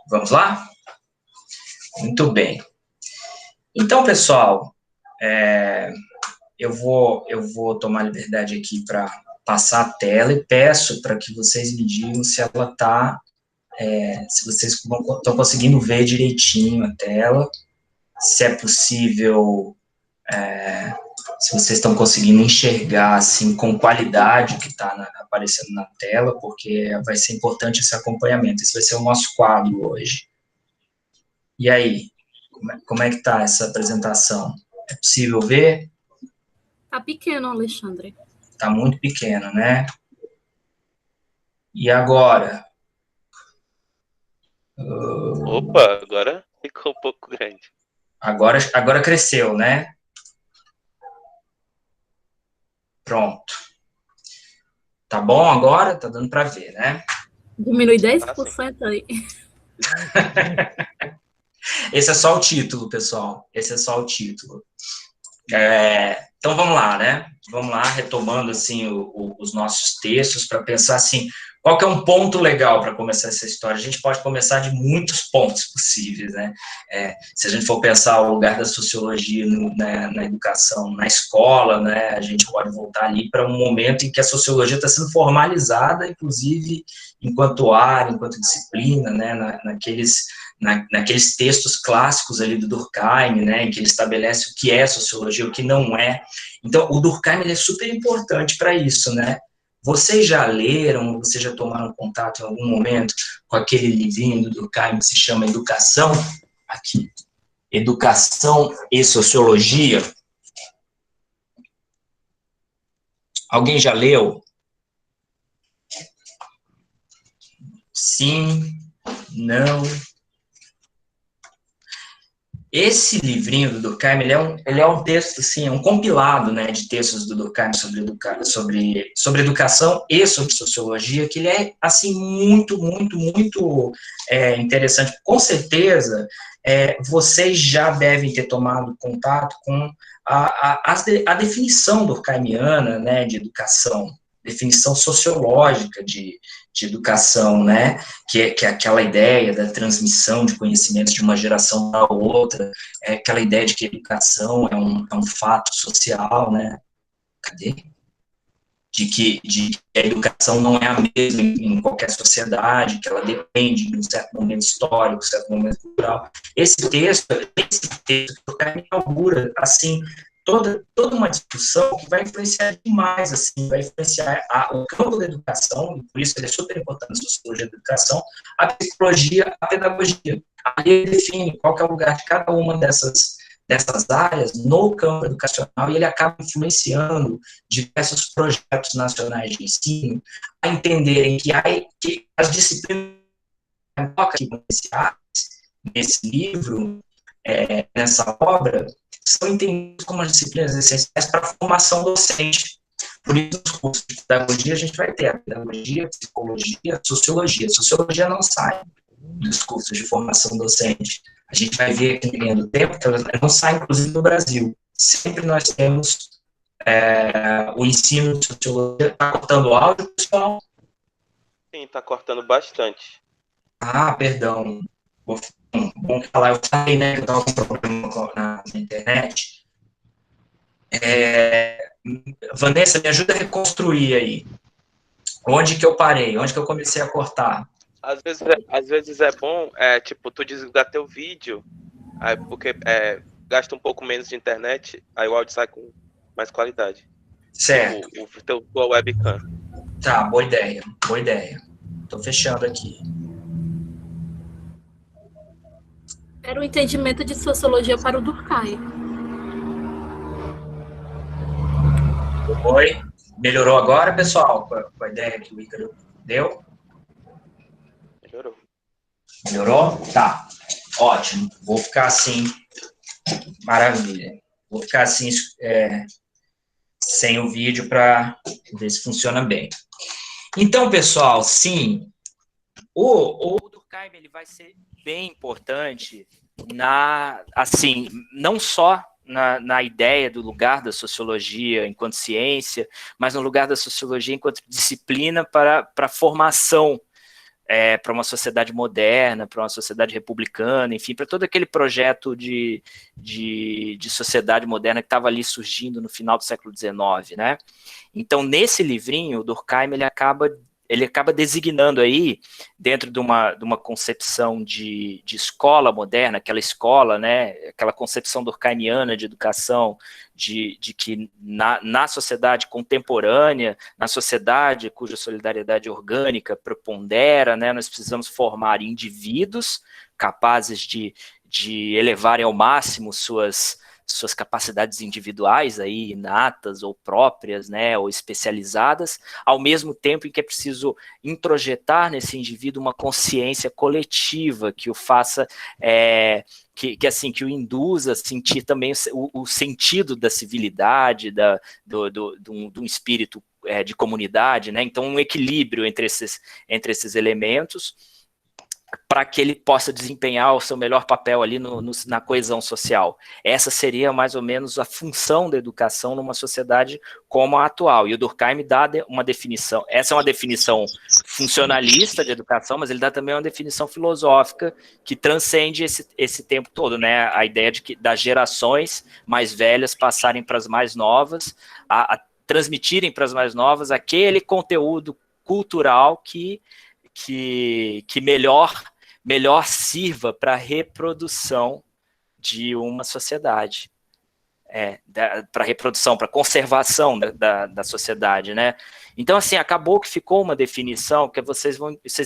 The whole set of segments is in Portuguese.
Vamos lá? Muito bem. Então, pessoal, eu vou tomar liberdade aqui para passar a tela e peço para que vocês me digam se ela está, se vocês estão conseguindo ver direitinho a tela, se é possível, se vocês estão conseguindo enxergar, assim, com qualidade o que está aparecendo na tela, porque vai ser importante esse acompanhamento. Esse vai ser o nosso quadro hoje. E aí, como é que está essa apresentação? É possível ver? Tá pequeno, Alexandre. Tá muito pequeno, né? E agora? Opa, agora ficou um pouco grande. Agora cresceu, né? Pronto. Tá bom agora? Tá dando para ver, né? Diminui 10% aí. Esse é só o título, pessoal. Esse é só o título. Então, vamos lá, né? Vamos lá, retomando, assim, os nossos textos, para pensar, assim, qual que é um ponto legal para começar essa história? A gente pode começar de muitos pontos possíveis, né? Se a gente for pensar o lugar da sociologia na educação, na escola, né? A gente pode voltar ali para um momento em que a sociologia está sendo formalizada, inclusive, enquanto área, enquanto disciplina, né? Naqueles textos clássicos ali do Durkheim, né, em que ele estabelece o que é sociologia, o que não é. Então, o Durkheim ele é super importante para isso, né? Vocês já leram, vocês já tomaram contato em algum momento com aquele livrinho do Durkheim que se chama Educação? Aqui. Educação e Sociologia. Alguém já leu? Sim, não. Esse livrinho do Durkheim, ele é um texto, assim, um compilado, né, de textos do Durkheim sobre educação e sobre sociologia, que ele é, assim, muito, muito, muito interessante. Com certeza, vocês já devem ter tomado contato com a definição durkheimiana, né, de educação, definição sociológica de educação, né, que é aquela ideia da transmissão de conhecimentos de uma geração para outra, aquela ideia de que a educação é um fato social, né, de que a educação não é a mesma em qualquer sociedade, que ela depende de um certo momento histórico, um certo momento cultural. Esse texto que o cara inaugura, assim, toda uma discussão que vai influenciar demais, assim, vai influenciar o campo da educação, e por isso ele é super importante na sociologia da educação, a psicologia, a pedagogia. Ali ele define qual que é o lugar de cada uma dessas áreas no campo educacional, e ele acaba influenciando diversos projetos nacionais de ensino a entenderem que as disciplinas que vão nesse livro, nessa obra, são entendidas como as disciplinas essenciais para a formação docente. Por isso, nos cursos de pedagogia, a gente vai ter a pedagogia, a psicologia, a sociologia. A sociologia não sai dos cursos de formação docente. A gente vai ver aqui no linha do tempo que ela não sai, inclusive, no Brasil. Sempre nós temos o ensino de sociologia. Está cortando o áudio, pessoal? Sim, está cortando bastante. Ah, perdão. Bom falar, eu falei, né, que eu estava com problema na internet. Vanessa, me ajuda a reconstruir aí. Onde que eu parei? Onde que eu comecei a cortar? Às vezes é bom, tipo, tu desligar teu vídeo, porque gasta um pouco menos de internet, aí o áudio sai com mais qualidade. Certo. Tipo, tua webcam. Tá, boa ideia, boa ideia. Tô fechando aqui. Era o entendimento de sociologia para o Durkheim. Oi? Melhorou agora, pessoal? Com a ideia que o Ícaro deu? Melhorou. Melhorou? Tá. Ótimo. Vou ficar assim. Maravilha. Vou ficar assim, sem o vídeo para ver se funciona bem. Então, pessoal, sim, o Durkheim ele vai ser bem importante assim, não só na ideia do lugar da sociologia enquanto ciência, mas no lugar da sociologia enquanto disciplina para a formação para uma sociedade moderna, para uma sociedade republicana, enfim, para todo aquele projeto de sociedade moderna que estava ali surgindo no final do século XIX, né? Então, nesse livrinho, o Durkheim, ele acaba designando aí, dentro de uma concepção de escola moderna, aquela escola, né, aquela concepção durkheimiana de educação, de que na sociedade contemporânea, na sociedade cuja solidariedade orgânica prepondera, né, nós precisamos formar indivíduos capazes de elevarem ao máximo suas capacidades individuais aí, inatas ou próprias, né, ou especializadas, ao mesmo tempo em que é preciso introjetar nesse indivíduo uma consciência coletiva que o faça, que o induza a sentir também o sentido da civilidade, de um espírito de comunidade, né? Então um equilíbrio entre esses elementos, para que ele possa desempenhar o seu melhor papel ali na coesão social. Essa seria mais ou menos a função da educação numa sociedade como a atual. E o Durkheim dá uma definição, essa é uma definição funcionalista de educação, mas ele dá também uma definição filosófica que transcende esse tempo todo, né? A ideia de que das gerações mais velhas passarem para as mais novas, a transmitirem para as mais novas aquele conteúdo cultural que melhor sirva para a reprodução de uma sociedade, para reprodução, para conservação da sociedade, né? Então, assim, acabou que ficou uma definição que vocês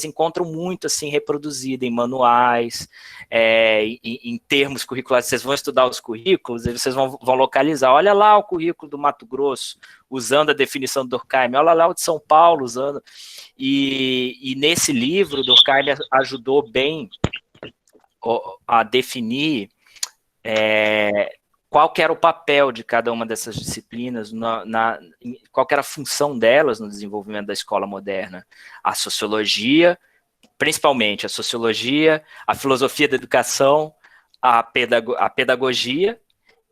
encontram muito, assim, reproduzida em manuais, em termos curriculares. Vocês vão estudar os currículos e vocês vão localizar. Olha lá o currículo do Mato Grosso, usando a definição do Durkheim. Olha lá o de São Paulo, usando... E nesse livro, o Durkheim ajudou bem a definir qual que era o papel de cada uma dessas disciplinas, qual que era a função delas no desenvolvimento da escola moderna. A sociologia, principalmente a sociologia, a filosofia da educação, a pedagogia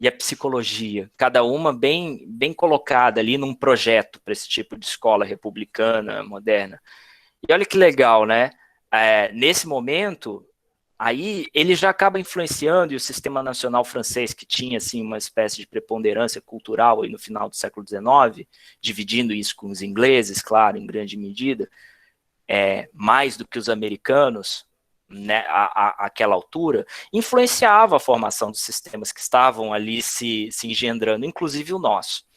e a psicologia, cada uma bem colocada ali num projeto para esse tipo de escola republicana, moderna. E olha que legal, né? Nesse momento, aí ele já acaba influenciando, e o sistema nacional francês, que tinha assim, uma espécie de preponderância cultural aí no final do século XIX, dividindo isso com os ingleses, claro, em grande medida, mais do que os americanos, né, àquela altura, influenciava a formação dos sistemas que estavam ali se engendrando, inclusive o nosso.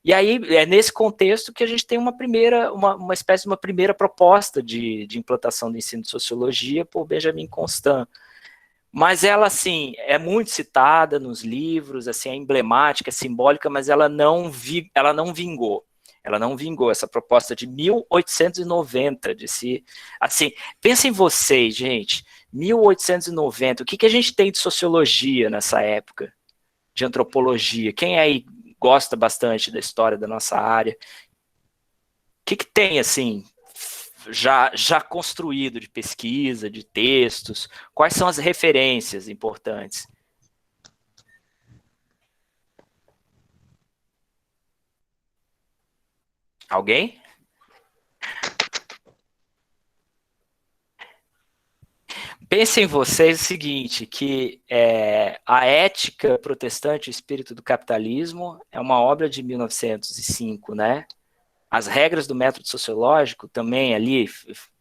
E aí é nesse contexto que a gente tem uma espécie de uma primeira proposta de implantação do ensino de sociologia por Benjamin Constant. Mas ela, assim, é muito citada nos livros, assim, é emblemática, é simbólica, mas ela não vingou. Ela não vingou, essa proposta de 1890, assim, pensem vocês, gente, 1890, o que a gente tem de sociologia nessa época? De antropologia? Quem aí gosta bastante da história da nossa área? O que tem, assim, já construído de pesquisa, de textos? Quais são as referências importantes? Alguém? Pensem vocês o seguinte, que a Ética Protestante e o Espírito do Capitalismo é uma obra de 1905, né? As regras do método sociológico também ali,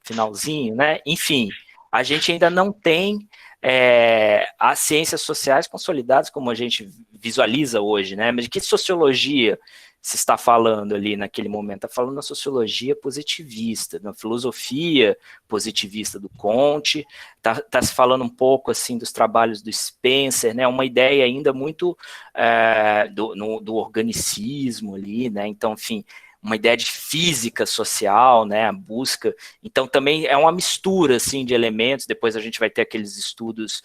finalzinho, né? Enfim, a gente ainda não tem as ciências sociais consolidadas como a gente visualiza hoje, né? Mas de que sociologia se está falando ali naquele momento? Está falando na sociologia positivista, na filosofia positivista do Comte, está se falando um pouco assim dos trabalhos do Spencer, né? Uma ideia ainda muito do organicismo ali, né? Então, enfim, uma ideia de física social, né, a busca, então também é uma mistura, assim, de elementos. Depois a gente vai ter aqueles estudos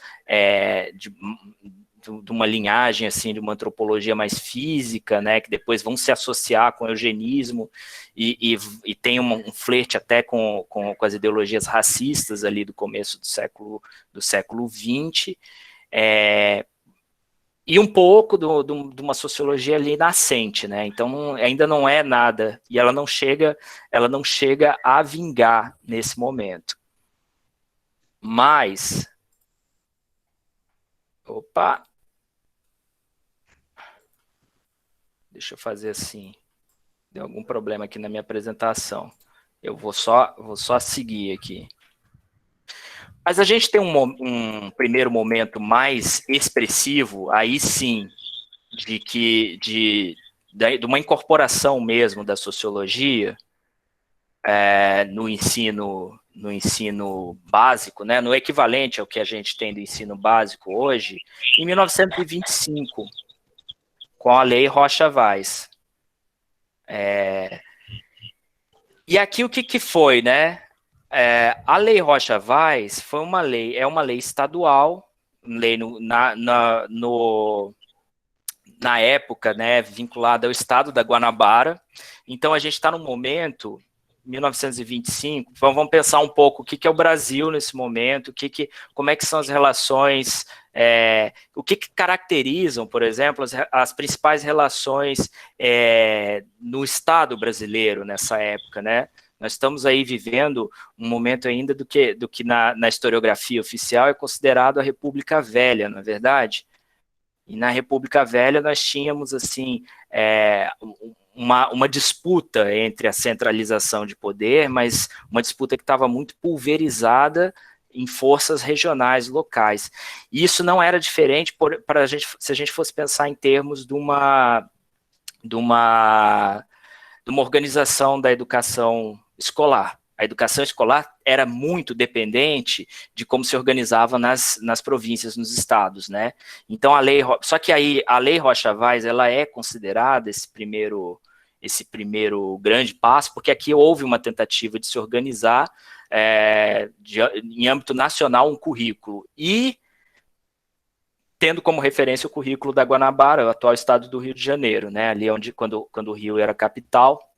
de uma linhagem, assim, de uma antropologia mais física, né, que depois vão se associar com o eugenismo, e tem um flerte até com as ideologias racistas ali do começo do século XX, e um pouco de uma sociologia ali nascente, né? Então ainda não é nada, e ela não chega a vingar nesse momento. Mas, opa, deixa eu fazer assim, deu algum problema aqui na minha apresentação. Eu vou só seguir aqui. Mas a gente tem um primeiro momento mais expressivo, aí sim, de uma incorporação mesmo da sociologia no ensino básico, né, no equivalente ao que a gente tem do ensino básico hoje, em 1925, com a Lei Rocha Vaz. E aqui o que foi, né? A Lei Rocha Vaz foi uma lei estadual, na época, né, vinculada ao estado da Guanabara. Então a gente está num momento, 1925, vamos pensar um pouco o que é o Brasil nesse momento, como é que são as relações, o que caracterizam, por exemplo, as principais relações no Estado brasileiro nessa época, né? Nós estamos aí vivendo um momento ainda do que na historiografia oficial é considerado a República Velha, não é verdade? E na República Velha nós tínhamos, assim, uma disputa entre a centralização de poder, mas uma disputa que estava muito pulverizada em forças regionais, locais. E isso não era diferente para a gente, se a gente fosse pensar em termos de uma organização da educação escolar. A educação escolar era muito dependente de como se organizava nas províncias, nos estados, né? Então só que aí a Lei Rocha Vaz, ela é considerada esse primeiro grande passo, porque aqui houve uma tentativa de se organizar em âmbito nacional um currículo, e tendo como referência o currículo da Guanabara, o atual estado do Rio de Janeiro, né? Ali quando o Rio era capital,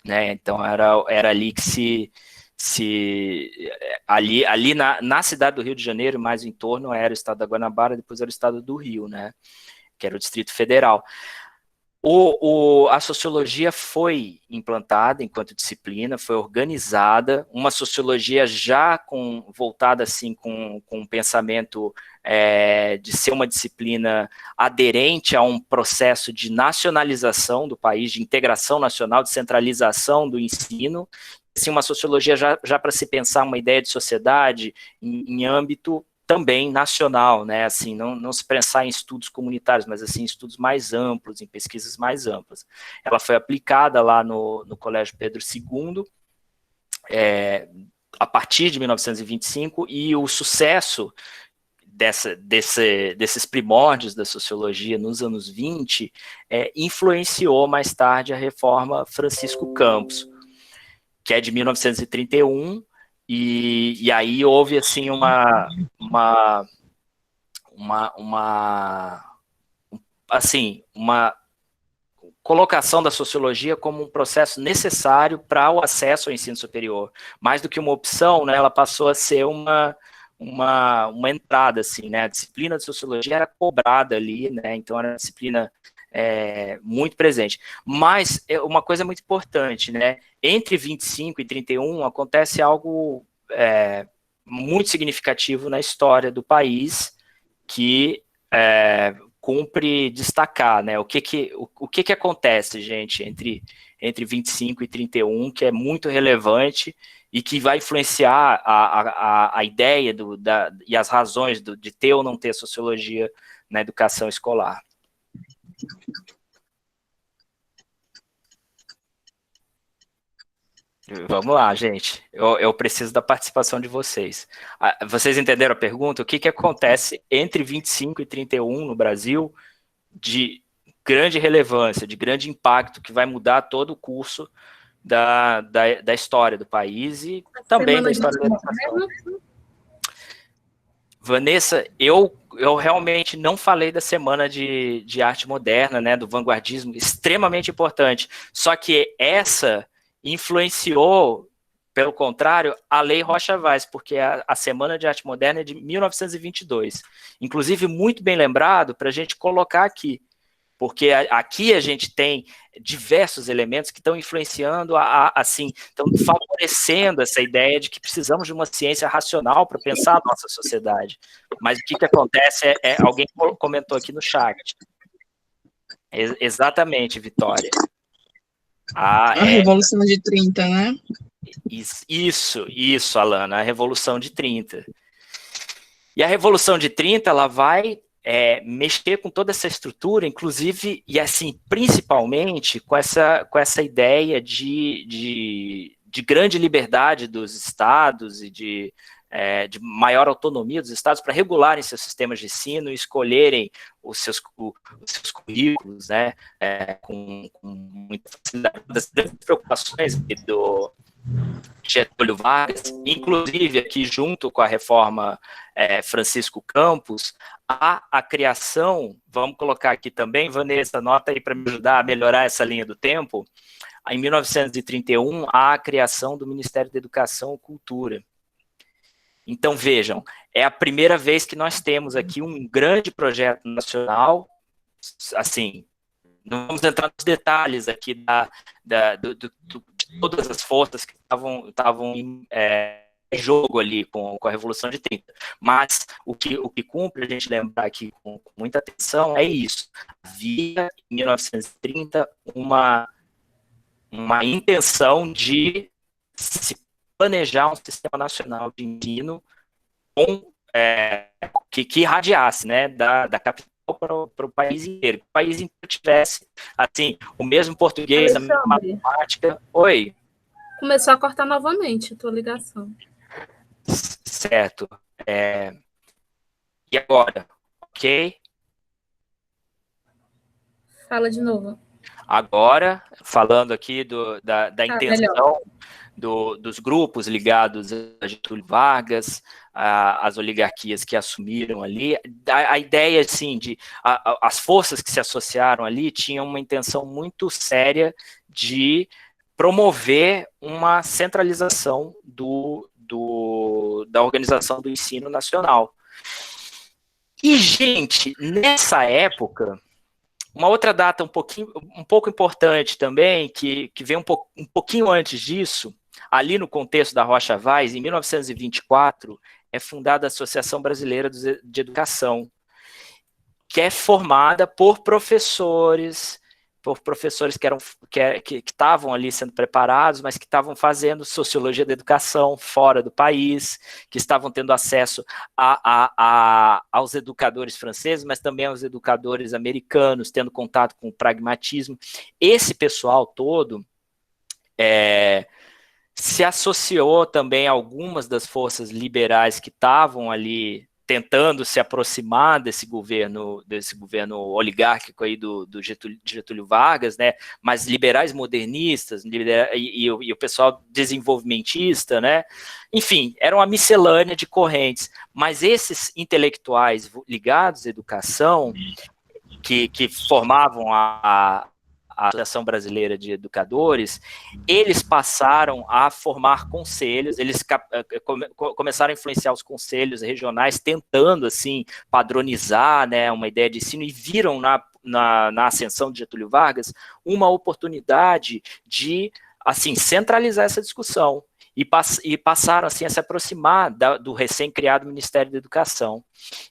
né? Então era ali que ali na cidade do Rio de Janeiro, mais em torno, era o estado da Guanabara, depois era o estado do Rio, né? Que era o Distrito Federal. A sociologia foi implantada enquanto disciplina, foi organizada, uma sociologia já voltada assim com um pensamento de ser uma disciplina aderente a um processo de nacionalização do país, de integração nacional, de centralização do ensino, assim, uma sociologia já para se pensar uma ideia de sociedade em âmbito também nacional, né, assim, não se pensar em estudos comunitários, mas assim, em estudos mais amplos, em pesquisas mais amplas. Ela foi aplicada lá no Colégio Pedro II, a partir de 1925, e o sucesso desses primórdios da sociologia nos anos 20 influenciou mais tarde a reforma Francisco Campos, que é de 1931, e aí houve assim uma colocação da sociologia como um processo necessário para o acesso ao ensino superior. Mais do que uma opção, né, ela passou a ser uma entrada, assim, né, a disciplina de sociologia era cobrada ali, né, então era uma disciplina muito presente. Mas uma coisa muito importante, né, entre 25 e 31 acontece algo muito significativo na história do país que cumpre destacar, né, o que acontece, gente, entre 25 e 31, que é muito relevante e que vai influenciar a ideia e as razões de ter ou não ter sociologia na educação escolar. Vamos lá, gente. Eu preciso da participação de vocês. Vocês entenderam a pergunta? O que acontece entre 25 e 31 no Brasil de grande relevância, de grande impacto, que vai mudar todo o curso da história do país e também da história da educação? Vanessa, eu realmente não falei da Semana de Arte Moderna, né, do vanguardismo, extremamente importante. Só que essa influenciou, pelo contrário, a Lei Rocha Vaz, porque a Semana de Arte Moderna é de 1922. Inclusive, muito bem lembrado para a gente colocar aqui, porque aqui a gente tem diversos elementos que estão influenciando, assim, estão favorecendo essa ideia de que precisamos de uma ciência racional para pensar a nossa sociedade. Mas o que acontece alguém comentou aqui no chat. Exatamente, Vitória. A Revolução de 30, né? Isso, Alana, a Revolução de 30. E a Revolução de 30, ela vai mexer com toda essa estrutura, inclusive, e assim, principalmente com essa ideia de grande liberdade dos estados e de maior autonomia dos estados para regularem seus sistemas de ensino e escolherem os seus currículos, né, com muita facilidade. Uma das grandes preocupações do Getúlio Vargas, inclusive aqui junto com a reforma Francisco Campos, a criação, vamos colocar aqui também, Vanessa, anota aí para me ajudar a melhorar essa linha do tempo, em 1931, a criação do Ministério da Educação e Cultura. Então, vejam, é a primeira vez que nós temos aqui um grande projeto nacional, assim, não vamos entrar nos detalhes aqui de todas as forças que estavam em jogo ali com a Revolução de 30, mas o que cumpre a gente lembrar aqui com muita atenção é isso. Havia, em 1930, uma intenção de se planejar um sistema nacional de ensino que irradiasse, né, da capital para o país inteiro. Que o país inteiro tivesse, assim, o mesmo português, a mesma matemática. Oi? Começou a cortar novamente a tua ligação. Certo. E agora? Ok? Fala de novo. Agora, falando aqui da intenção dos grupos ligados a Getúlio Vargas, as oligarquias que assumiram ali, a ideia, assim, as forças que se associaram ali tinham uma intenção muito séria de promover uma centralização da organização do ensino nacional. E, gente, nessa época, uma outra data um pouco importante também, que vem um pouquinho antes disso, ali no contexto da Rocha Vaz, em 1924, é fundada a Associação Brasileira de Educação, que é formada por professores que estavam ali sendo preparados, mas que estavam fazendo sociologia da educação fora do país, que estavam tendo acesso aos educadores franceses, mas também aos educadores americanos, tendo contato com o pragmatismo. Esse pessoal todo se associou também a algumas das forças liberais que estavam ali tentando se aproximar desse governo oligárquico aí do Getúlio Vargas, né, mas liberais modernistas e o pessoal desenvolvimentista, né, enfim, era uma miscelânea de correntes, mas esses intelectuais ligados à educação, que formavam a Associação Brasileira de Educadores, eles passaram a formar conselhos, eles começaram a influenciar os conselhos regionais, tentando, assim, padronizar, né, uma ideia de ensino, e viram na ascensão de Getúlio Vargas uma oportunidade de, assim, centralizar essa discussão, e passaram, assim, a se aproximar do recém-criado Ministério da Educação.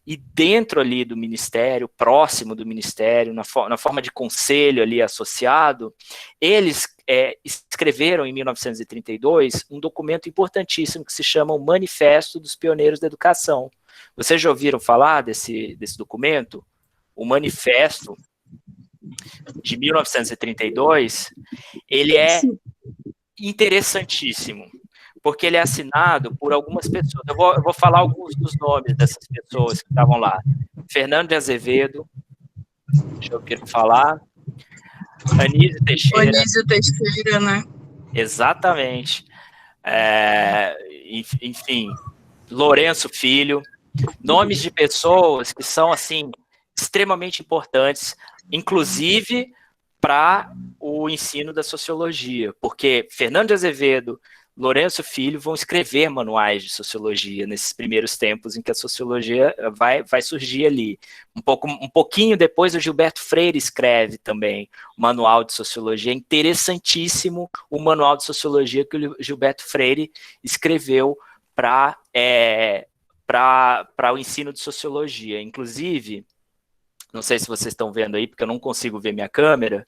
E dentro ali do Ministério, próximo do Ministério, na forma de conselho ali associado, eles escreveram em 1932 um documento importantíssimo que se chama o Manifesto dos Pioneiros da Educação. Vocês já ouviram falar desse documento? O Manifesto de 1932, ele é interessantíssimo, porque ele é assinado por algumas pessoas. Eu vou falar alguns dos nomes dessas pessoas que estavam lá. Fernando de Azevedo, deixa eu querer falar. Anísio Teixeira, né? Exatamente. Enfim, Lourenço Filho. Nomes de pessoas que são, assim, extremamente importantes, inclusive para o ensino da sociologia, porque Fernando de Azevedo, Lourenço Filho vão escrever manuais de sociologia nesses primeiros tempos em que a sociologia vai surgir ali. Um pouquinho depois, o Gilberto Freire escreve também o manual de sociologia. É interessantíssimo o manual de sociologia que o Gilberto Freire escreveu para o ensino de sociologia. Inclusive, não sei se vocês estão vendo aí, porque eu não consigo ver minha câmera,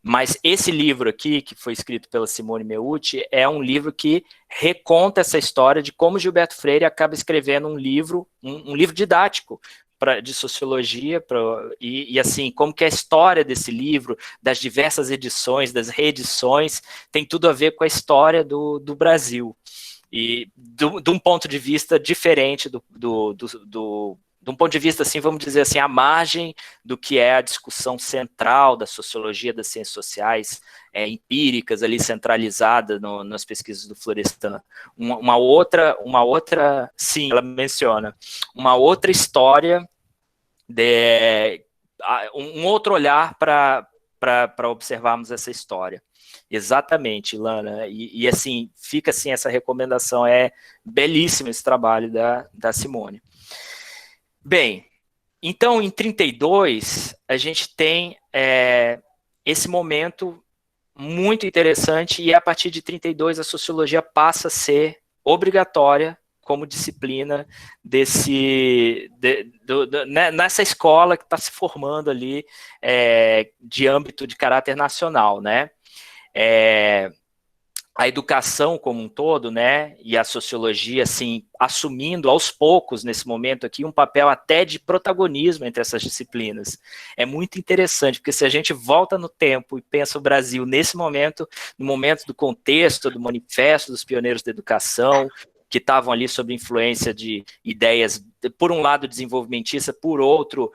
mas esse livro aqui, que foi escrito pela Simone Meucci, é um livro que reconta essa história de como Gilberto Freire acaba escrevendo um livro didático de sociologia, e assim, como que a história desse livro, das diversas edições, das reedições, tem tudo a ver com a história do Brasil. E de um ponto de vista diferente de um ponto de vista, assim, vamos dizer assim, à margem do que é a discussão central da sociologia das ciências sociais empíricas, ali centralizada nas pesquisas do Florestan. Uma outra, sim, ela menciona, uma outra história, um outro olhar para observarmos essa história. Exatamente, Ilana, e assim, fica assim, essa recomendação, é belíssimo esse trabalho da Simone. Bem, então, em 32, a gente tem esse momento muito interessante, e a partir de 32 a sociologia passa a ser obrigatória como disciplina nessa escola que está se formando ali de âmbito de caráter nacional, né? A educação como um todo, né, e a sociologia, assim, assumindo aos poucos, nesse momento aqui, um papel até de protagonismo entre essas disciplinas. É muito interessante, porque se a gente volta no tempo e pensa o Brasil nesse momento, no momento do contexto, do manifesto dos pioneiros da educação, que estavam ali sob influência de ideias, por um lado, desenvolvimentista, por outro,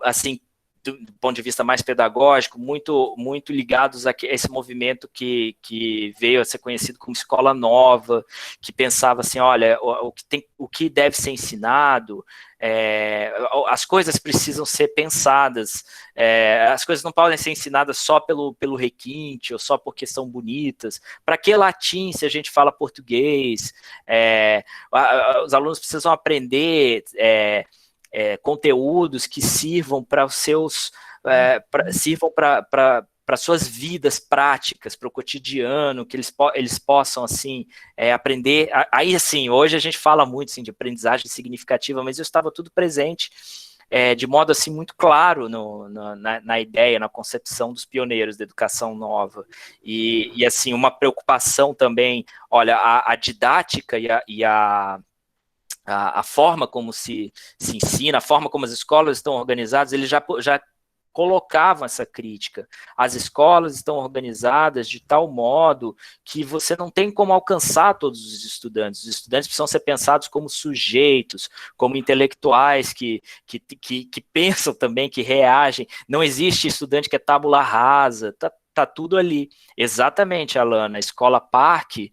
assim, do ponto de vista mais pedagógico, muito ligados a esse movimento que veio a ser conhecido como escola nova, que pensava assim, olha, o que deve ser ensinado, as coisas precisam ser pensadas, as coisas não podem ser ensinadas só pelo requinte, ou só porque são bonitas. Para que latim se a gente fala português? Os alunos precisam aprender conteúdos que sirvam para os seus sirvam para suas vidas práticas, para o cotidiano, que eles possam assim aprender. Aí assim, hoje a gente fala muito assim, de aprendizagem significativa, mas isso estava tudo presente de modo assim muito claro na ideia, na concepção dos pioneiros da educação nova, e assim uma preocupação também, olha, a didática e a forma como se ensina, a forma como as escolas estão organizadas, eles já colocavam essa crítica. As escolas estão organizadas de tal modo que você não tem como alcançar todos os estudantes. Os estudantes precisam ser pensados como sujeitos, como intelectuais que pensam também, que reagem. Não existe estudante que é tábula rasa, tá tudo ali. Exatamente, Alana, a Escola Parque.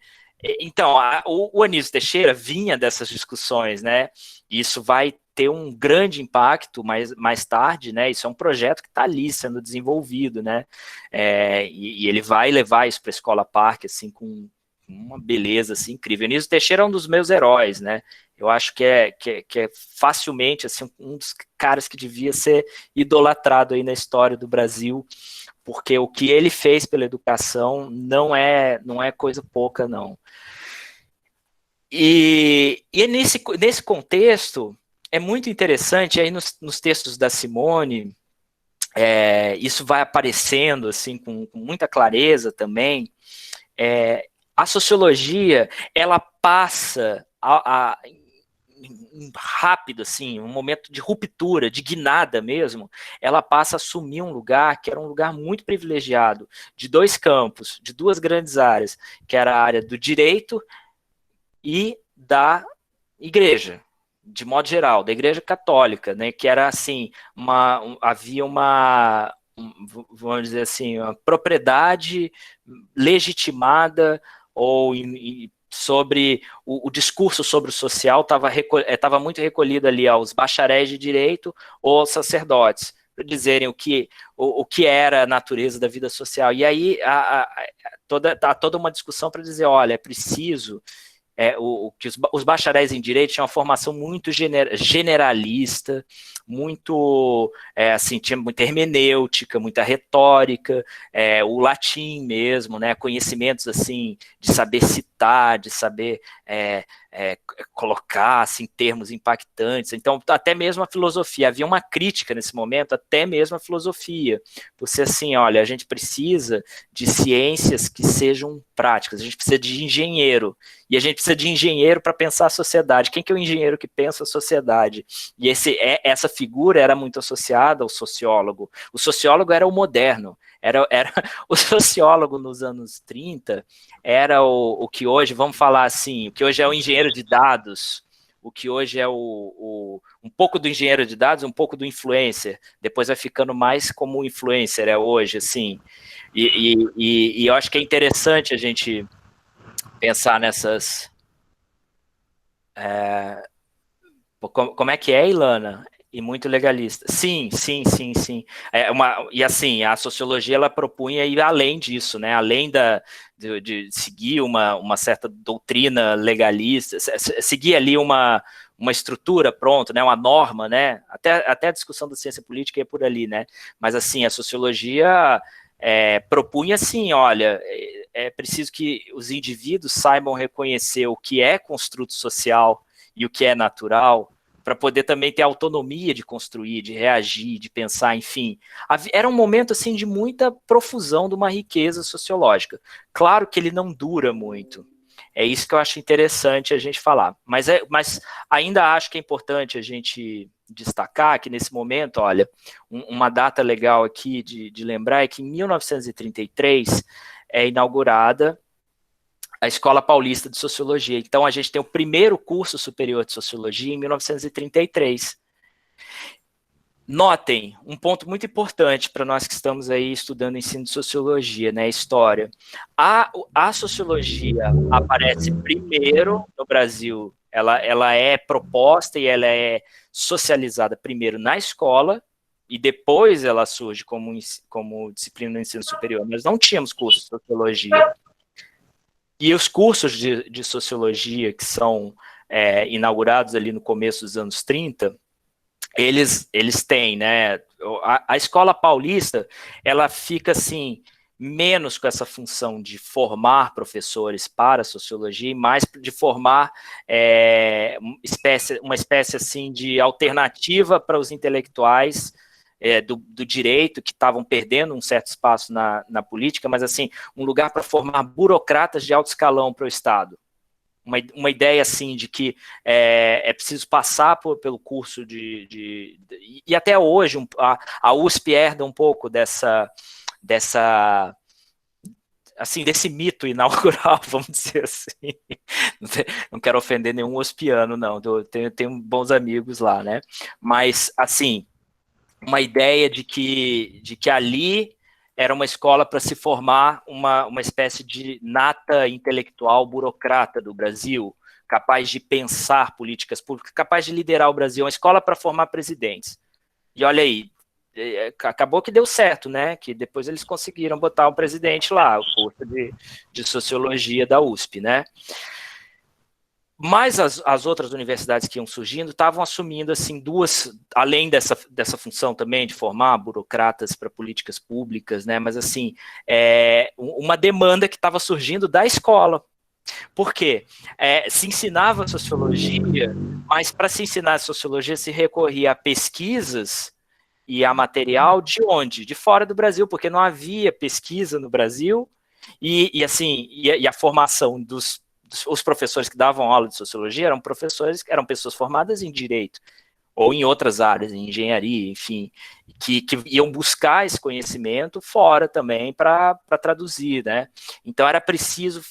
Então, o Anísio Teixeira vinha dessas discussões, né? Isso vai ter um grande impacto mais tarde, né? Isso é um projeto que está ali sendo desenvolvido, né? E ele vai levar isso para a Escola Parque, assim, com uma beleza assim, incrível. O Anísio Teixeira é um dos meus heróis, né? Eu acho que é facilmente assim, um dos caras que devia ser idolatrado aí na história do Brasil, porque o que ele fez pela educação não é coisa pouca, não. E nesse contexto, é muito interessante, aí nos textos da Simone, isso vai aparecendo assim, com muita clareza também, a sociologia, ela passa rápido, assim, um momento de ruptura, de guinada mesmo, ela passa a assumir um lugar que era um lugar muito privilegiado, de dois campos, de duas grandes áreas, que era a área do direito e da igreja, de modo geral, da igreja católica, né, que era assim, havia uma, vamos dizer assim, uma propriedade legitimada ou sobre o discurso sobre o social estava muito recolhido ali aos bacharéis de direito ou aos sacerdotes. para dizerem o que era a natureza da vida social. E aí há toda uma discussão para dizer, olha, é preciso... que os bacharéis em direito tinham uma formação muito generalista, muito, assim, tinha muita hermenêutica, muita retórica, o latim mesmo, né, conhecimentos, assim, de saber citar, de saber colocar, assim, termos impactantes. Então, até mesmo a filosofia, havia uma crítica nesse momento, até mesmo a filosofia, por ser assim, olha, a gente precisa de ciências que sejam práticas, a gente precisa de engenheiro, e a gente precisa de engenheiro para pensar a sociedade. Quem que é o engenheiro que pensa a sociedade? E essa figura era muito associada ao sociólogo. O sociólogo era o moderno, era o sociólogo nos anos 30, era o que hoje, vamos falar assim, o que hoje é o engenheiro de dados, o que hoje é um pouco do engenheiro de dados, um pouco do influencer, depois vai ficando mais como influencer, hoje, assim. E eu acho que é interessante a gente pensar nessas... como é que é, Ilana? E muito legalista. Sim. E assim, a sociologia, ela propunha ir além disso, né? Além de seguir uma certa doutrina legalista, seguir ali uma estrutura, pronto, né? Uma norma, né? Até a discussão da ciência política é por ali, né? Mas assim, a sociologia... propunha assim, olha, é preciso que os indivíduos saibam reconhecer o que é construto social e o que é natural, para poder também ter autonomia de construir, de reagir, de pensar, enfim. Era um momento assim de muita profusão de uma riqueza sociológica. Claro que ele não dura muito. É isso que eu acho interessante a gente falar. Mas ainda acho que é importante a gente destacar que nesse momento, olha, uma data legal aqui de lembrar é que em 1933 é inaugurada a Escola Paulista de Sociologia. Então, a gente tem o primeiro curso superior de Sociologia em 1933. Notem, um ponto muito importante para nós que estamos aí estudando ensino de Sociologia, né, história. A Sociologia aparece primeiro no Brasil, ela é proposta e ela é socializada primeiro na escola, e depois ela surge como disciplina no ensino superior. Nós não tínhamos curso de Sociologia. E os cursos de Sociologia que são inaugurados ali no começo dos anos 30, eles têm, né, a Escola Paulista, ela fica assim, menos com essa função de formar professores para a sociologia e mais de formar uma espécie assim de alternativa para os intelectuais do direito, que estavam perdendo um certo espaço na política, mas assim, um lugar para formar burocratas de alto escalão para o Estado. Uma ideia assim de que é preciso passar pelo curso e até hoje a USP herda um pouco assim, desse mito inaugural, vamos dizer assim. Não quero ofender nenhum uspiano, não, tenho bons amigos lá, né? Mas, assim, uma ideia de que ali era uma escola para se formar uma espécie de nata intelectual burocrata do Brasil, capaz de pensar políticas públicas, capaz de liderar o Brasil, uma escola para formar presidentes. E olha aí, acabou que deu certo, né? Que depois eles conseguiram botar o presidente lá, o curso de sociologia da USP, né? Mas as outras universidades que iam surgindo estavam assumindo assim além dessa função também de formar burocratas para políticas públicas, né? Mas assim, uma demanda que estava surgindo da escola. Por quê? Se ensinava sociologia, mas para se ensinar sociologia se recorria a pesquisas e a material de onde? De fora do Brasil, porque não havia pesquisa no Brasil e a formação os professores que davam aula de sociologia eram pessoas formadas em direito ou em outras áreas, em engenharia, enfim, que iam buscar esse conhecimento fora também para traduzir, né? Então era preciso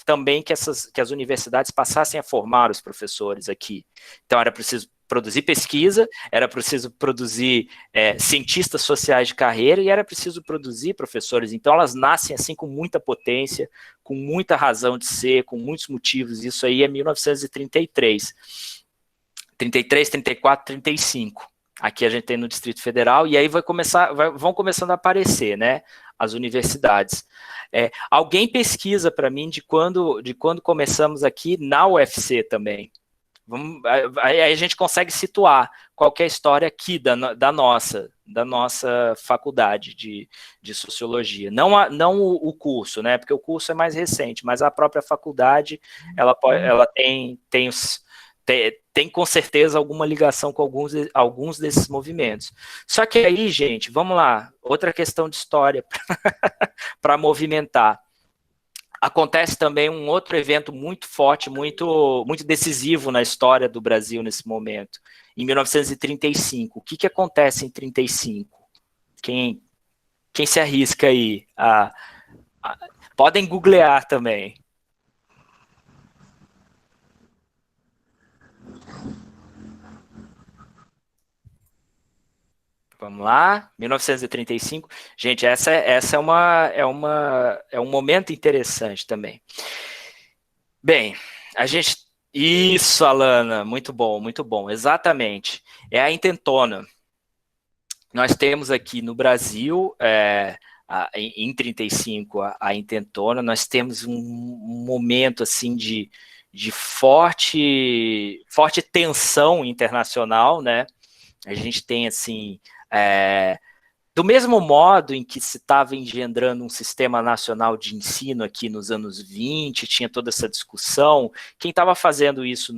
também que as universidades passassem a formar os professores aqui. Então era preciso produzir pesquisa, era preciso produzir cientistas sociais de carreira e era preciso produzir professores. Então elas nascem assim com muita potência, com muita razão de ser, com muitos motivos. Isso aí é 1933. 33, 34, 35. Aqui a gente tem no Distrito Federal, e aí vão começando a aparecer, né, as universidades. Alguém pesquisa para mim de quando começamos aqui na UFC também. Aí a gente consegue situar qual que é a história aqui da nossa faculdade de sociologia. Não o curso, né? Porque o curso é mais recente, mas a própria faculdade ela tem com certeza alguma ligação com alguns desses movimentos. Só que aí, gente, vamos lá, outra questão de história para movimentar. Acontece também um outro evento muito forte, muito decisivo na história do Brasil nesse momento, em 1935. O que acontece em 1935? Quem se arrisca aí? Podem googlear também. Vamos lá, 1935. Gente, essa é um momento interessante também. Bem, Isso, Alana, muito bom, exatamente. É a intentona. Nós temos aqui no Brasil, em 35, a intentona, nós temos um momento assim de forte tensão internacional, né? A gente tem assim, do mesmo modo em que se estava engendrando um sistema nacional de ensino aqui nos anos 20, tinha toda essa discussão, quem estava fazendo isso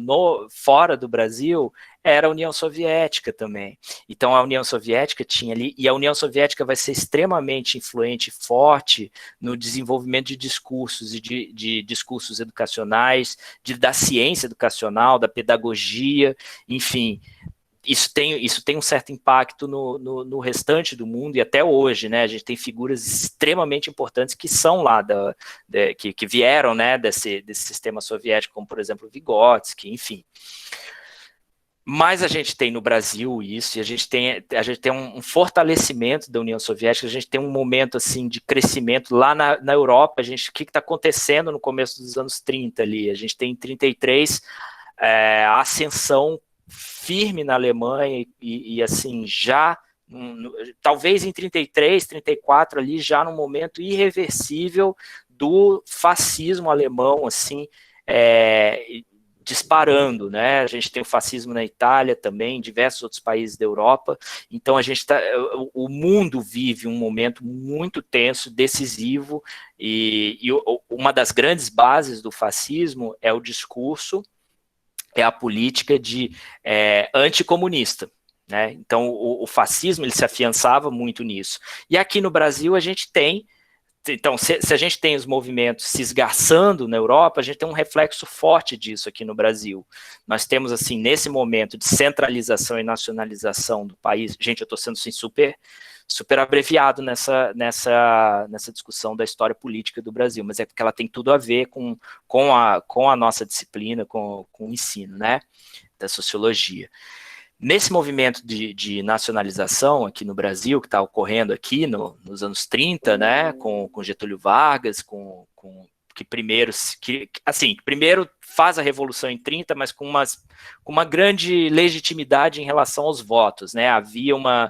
fora do Brasil era a União Soviética também. Então a União Soviética tinha ali, e a União Soviética vai ser extremamente influente e forte no desenvolvimento de discursos e de discursos educacionais, da ciência educacional, da pedagogia, enfim. Isso tem um certo impacto no restante do mundo e até hoje, né? A gente tem figuras extremamente importantes que são lá, que vieram, né, desse sistema soviético, como por exemplo Vygotsky, enfim. Mas a gente tem no Brasil isso, e a gente tem um fortalecimento da União Soviética, a gente tem um momento assim de crescimento lá na Europa. O que está acontecendo no começo dos anos 30 ali? A gente tem em 33 a ascensão firme na Alemanha e assim, já, talvez em 33, 34 ali, já no momento irreversível do fascismo alemão, assim, disparando, né? A gente tem o fascismo na Itália também, em diversos outros países da Europa. Então o mundo vive um momento muito tenso, decisivo, e uma das grandes bases do fascismo é o discurso, é a política anticomunista, né? Então o fascismo ele se afiançava muito nisso. E aqui no Brasil a gente tem, então se a gente tem os movimentos se esgarçando na Europa, a gente tem um reflexo forte disso aqui no Brasil. Nós temos assim, nesse momento de centralização e nacionalização do país, gente, eu estou sendo assim, super abreviado nessa discussão da história política do Brasil, mas é porque ela tem tudo a ver com a nossa disciplina, com o ensino, né, da sociologia. Nesse movimento de nacionalização aqui no Brasil, que está ocorrendo aqui nos anos 30, né, com Getúlio Vargas, que primeiro faz a Revolução em 30, mas com uma grande legitimidade em relação aos votos, né? Havia uma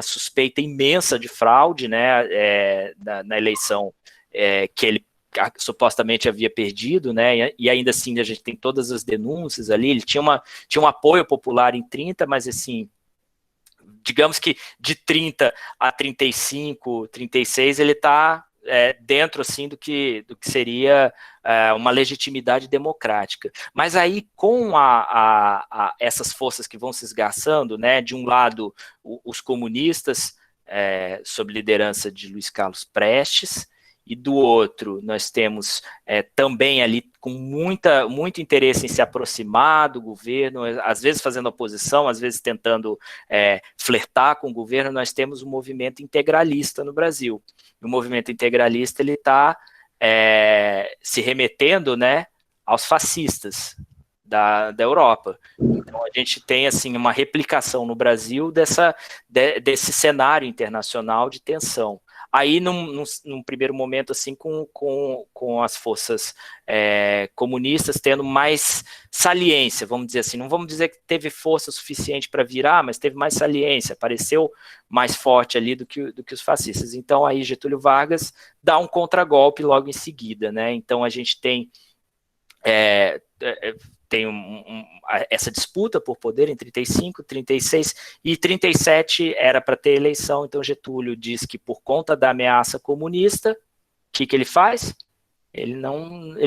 suspeita imensa de fraude, né, na eleição que ele supostamente havia perdido, né, e ainda assim a gente tem todas as denúncias ali. Ele tinha um apoio popular em 30, mas assim, digamos que de 30 a 35, 36, ele está dentro assim do que seria uma legitimidade democrática. Mas aí com essas forças que vão se esgarçando, né, de um lado os comunistas sob liderança de Luiz Carlos Prestes, e do outro nós temos também ali com muito interesse em se aproximar do governo, às vezes fazendo oposição, às vezes tentando flertar com o governo. Nós temos um movimento integralista no Brasil. O movimento integralista ele está se remetendo, né, aos fascistas da Europa. Então a gente tem assim uma replicação no Brasil desse cenário internacional de tensão. aí num primeiro momento, assim, com as forças comunistas tendo mais saliência, vamos dizer assim, não vamos dizer que teve força suficiente para virar, mas teve mais saliência, apareceu mais forte ali do que os fascistas. Então aí Getúlio Vargas dá um contragolpe logo em seguida, né? Então a gente tem essa disputa por poder em 35, 36 e 37 era para ter eleição, então Getúlio diz que por conta da ameaça comunista, o que ele faz? Ele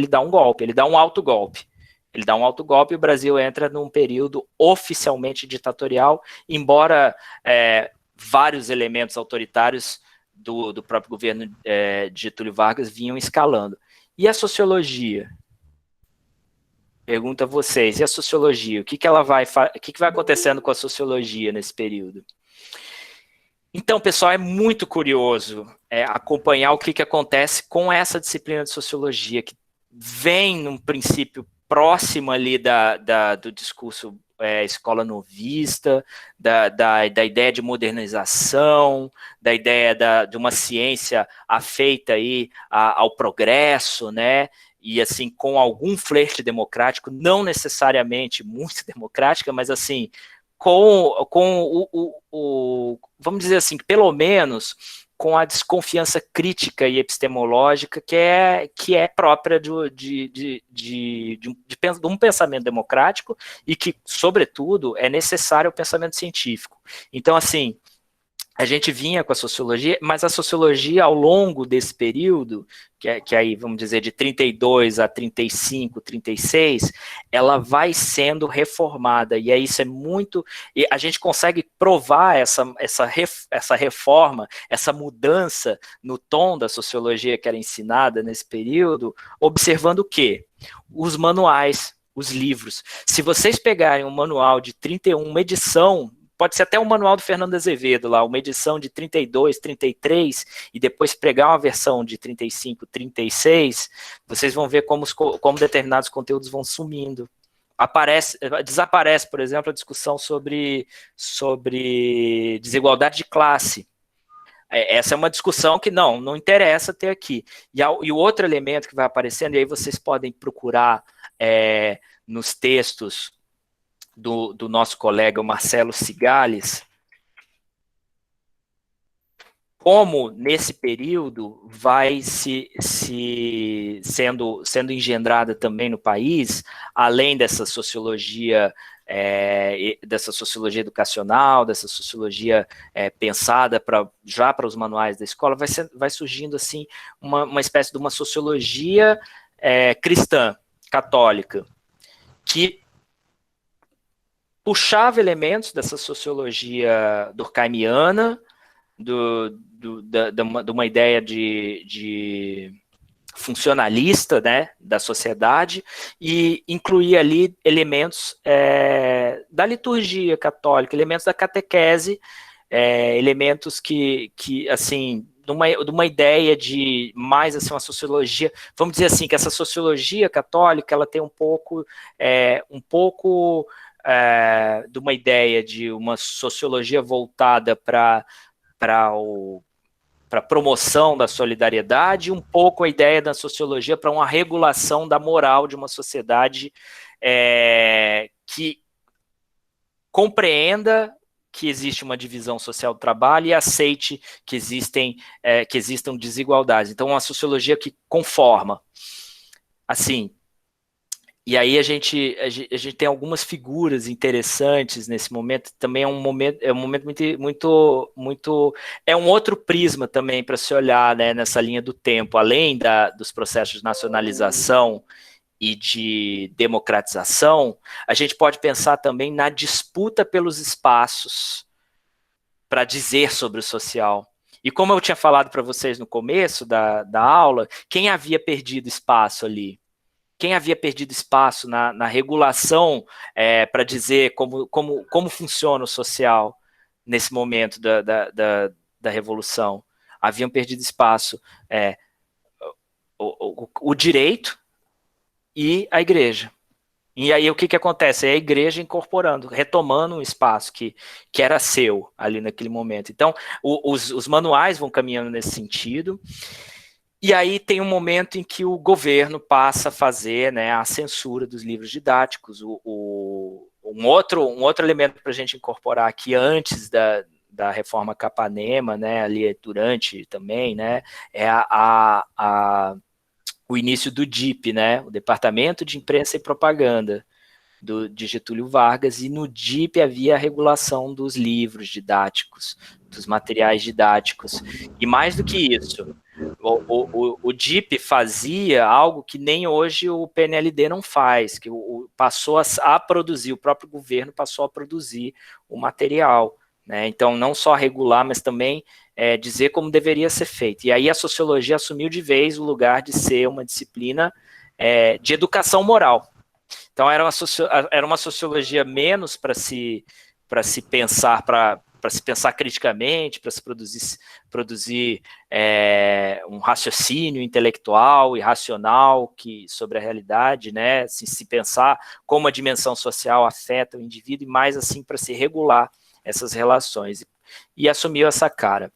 dá um golpe, ele dá um autogolpe. Ele dá um autogolpe e o Brasil entra num período oficialmente ditatorial, embora vários elementos autoritários do próprio governo de Getúlio Vargas vinham escalando. E a sociologia? Pergunto a vocês, e a sociologia? O que vai acontecendo com a sociologia nesse período? Então, pessoal, é muito curioso acompanhar o que acontece com essa disciplina de sociologia, que vem, num princípio, próximo ali do discurso escola novista, da ideia de modernização, da ideia de uma ciência afeita aí ao progresso, né? E assim, com algum flerte democrático, não necessariamente muito democrática, mas assim, vamos dizer assim, pelo menos com a desconfiança crítica e epistemológica que é própria de um pensamento democrático e que, sobretudo, é necessário ao pensamento científico. Então, assim, a gente vinha com a sociologia, mas a sociologia, ao longo desse período, que aí, vamos dizer, de 32 a 35, 36, ela vai sendo reformada, e aí isso é muito... E a gente consegue provar essa reforma, essa mudança no tom da sociologia que era ensinada nesse período, observando o quê? Os manuais, os livros. Se vocês pegarem um manual de 31, uma edição... Pode ser até um manual do Fernando Azevedo, lá, uma edição de 32, 33, e depois pegar uma versão de 35, 36, vocês vão ver como determinados conteúdos vão sumindo. Desaparece, por exemplo, a discussão sobre desigualdade de classe. Essa é uma discussão que não interessa ter aqui. E o outro elemento que vai aparecendo, e aí vocês podem procurar nos textos do nosso colega Marcelo Cigales, como nesse período vai sendo engendrada também no país, além dessa sociologia educacional, dessa sociologia pensada já para os manuais da escola, vai surgindo assim uma espécie de uma sociologia cristã, católica, que puxava elementos dessa sociologia durkheimiana, de uma ideia de funcionalista, né, da sociedade, e incluía ali elementos da liturgia católica, elementos da catequese, elementos que assim, de uma ideia de mais assim, uma sociologia, vamos dizer assim, que essa sociologia católica ela tem um pouco de uma ideia de uma sociologia voltada para a promoção da solidariedade, um pouco a ideia da sociologia para uma regulação da moral de uma sociedade que compreenda que existe uma divisão social do trabalho e aceite que existam desigualdades. Então, uma sociologia que conforma. Assim, e aí a gente tem algumas figuras interessantes nesse momento, também é um momento muito é um outro prisma também para se olhar, né, nessa linha do tempo, além dos processos de nacionalização e de democratização, a gente pode pensar também na disputa pelos espaços para dizer sobre o social. E como eu tinha falado para vocês no começo da aula, quem havia perdido espaço ali? Quem havia perdido espaço na regulação para dizer como funciona o social nesse momento da Revolução? Haviam perdido espaço o direito e a igreja. E aí o que acontece? É a igreja incorporando, retomando um espaço que era seu ali naquele momento. Então, os manuais vão caminhando nesse sentido. E aí tem um momento em que o governo passa a fazer, né, a censura dos livros didáticos. Um outro elemento para a gente incorporar aqui antes da reforma Capanema, né, ali durante também, né, é o início do DIP, né, o Departamento de Imprensa e Propaganda de Getúlio Vargas, e no DIP havia a regulação dos livros didáticos, dos materiais didáticos. E mais do que isso, o DIP fazia algo que nem hoje o PNLD não faz, que passou a produzir, o próprio governo passou a produzir o material, né? Então, não só regular, mas também dizer como deveria ser feito. E aí a sociologia assumiu de vez o lugar de ser uma disciplina de educação moral. Então, era uma sociologia menos para se pensar, para se pensar criticamente, para se produzir um raciocínio intelectual e racional sobre a realidade, né? Se pensar como a dimensão social afeta o indivíduo, e mais assim para se regular essas relações. E assumiu essa cara.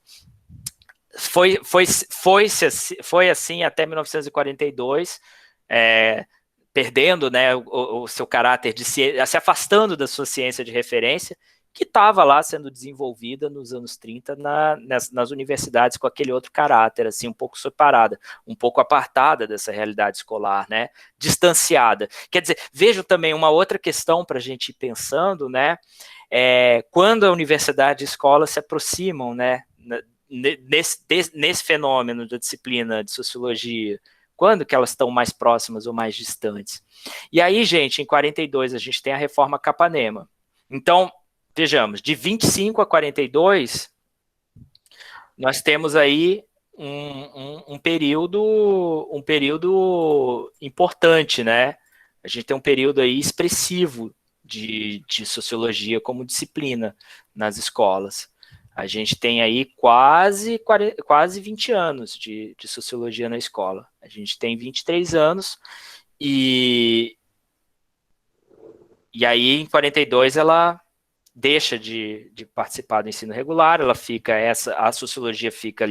Foi assim até 1942, perdendo, né, o seu caráter de se afastando da sua ciência de referência, que estava lá sendo desenvolvida nos anos 30 nas universidades com aquele outro caráter, assim, um pouco separada, um pouco apartada dessa realidade escolar, né, distanciada. Quer dizer, vejo também uma outra questão para a gente ir pensando, né, quando a universidade e a escola se aproximam, né, nesse fenômeno da disciplina de sociologia, quando que elas estão mais próximas ou mais distantes. E aí, gente, em 42 a gente tem a reforma Capanema. Então, vejamos, de 25 a 42, nós temos aí um período importante, né? A gente tem um período aí expressivo de sociologia como disciplina nas escolas. A gente tem aí quase 20 anos de sociologia na escola. A gente tem 23 anos e aí em 42 ela deixa de participar do ensino regular, a sociologia fica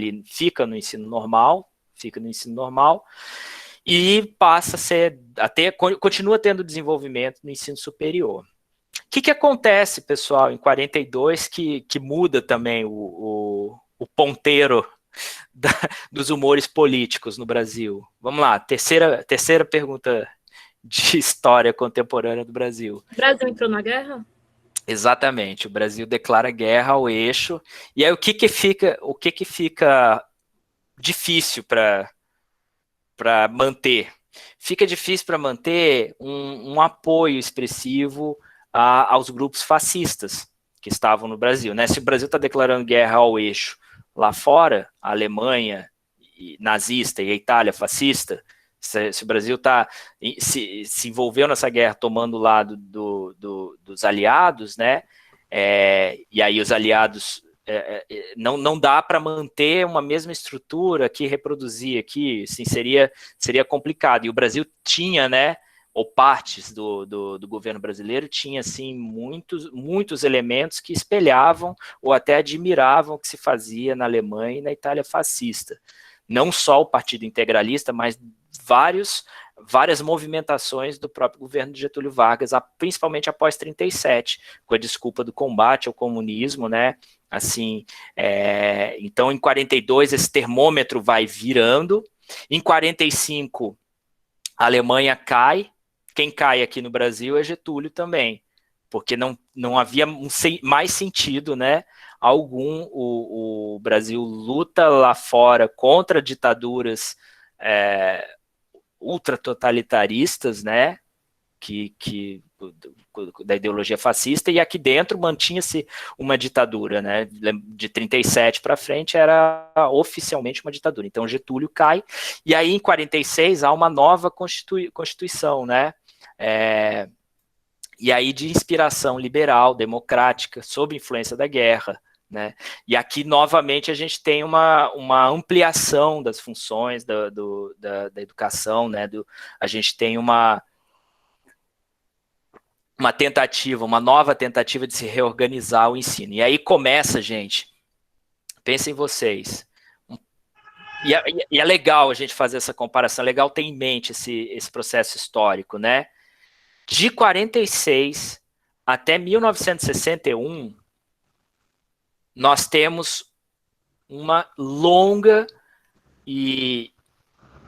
no ensino normal, e passa a ser, continua tendo desenvolvimento no ensino superior. O que acontece, pessoal, em 42 que muda também o ponteiro dos humores políticos no Brasil? Vamos lá, terceira pergunta de história contemporânea do Brasil. O Brasil entrou na guerra? Exatamente, o Brasil declara guerra ao eixo, e aí o que fica difícil para manter? Fica difícil para manter um apoio expressivo aos grupos fascistas que estavam no Brasil, né? Se o Brasil está declarando guerra ao eixo lá fora, a Alemanha nazista e a Itália fascista, se o Brasil se envolveu nessa guerra tomando o lado dos aliados, né? E aí os aliados não dá para manter uma mesma estrutura que reproduzir aqui, assim, seria complicado. E o Brasil tinha, né? Ou partes do governo brasileiro tinha, assim, muitos elementos que espelhavam ou até admiravam o que se fazia na Alemanha e na Itália fascista. Não só o Partido Integralista, mas várias movimentações do próprio governo de Getúlio Vargas, principalmente após 37, com a desculpa do combate ao comunismo, né? Assim, então, em 42, esse termômetro vai virando. Em 45, a Alemanha cai. Quem cai aqui no Brasil é Getúlio também, porque não havia mais sentido, né, algum. O Brasil luta lá fora contra ditaduras ultratotalitaristas, né, da ideologia fascista, e aqui dentro mantinha-se uma ditadura, né, de 37 para frente era oficialmente uma ditadura. Então Getúlio cai, e aí em 46 há uma nova Constituição, né, e aí de inspiração liberal, democrática, sob influência da guerra, né? E aqui, novamente, a gente tem uma ampliação das funções da educação, né? A gente tem uma nova tentativa de se reorganizar o ensino. E aí começa, gente, pensem vocês, e é legal a gente fazer essa comparação, é legal ter em mente esse processo histórico, né? De 46 até 1961, nós temos uma longa e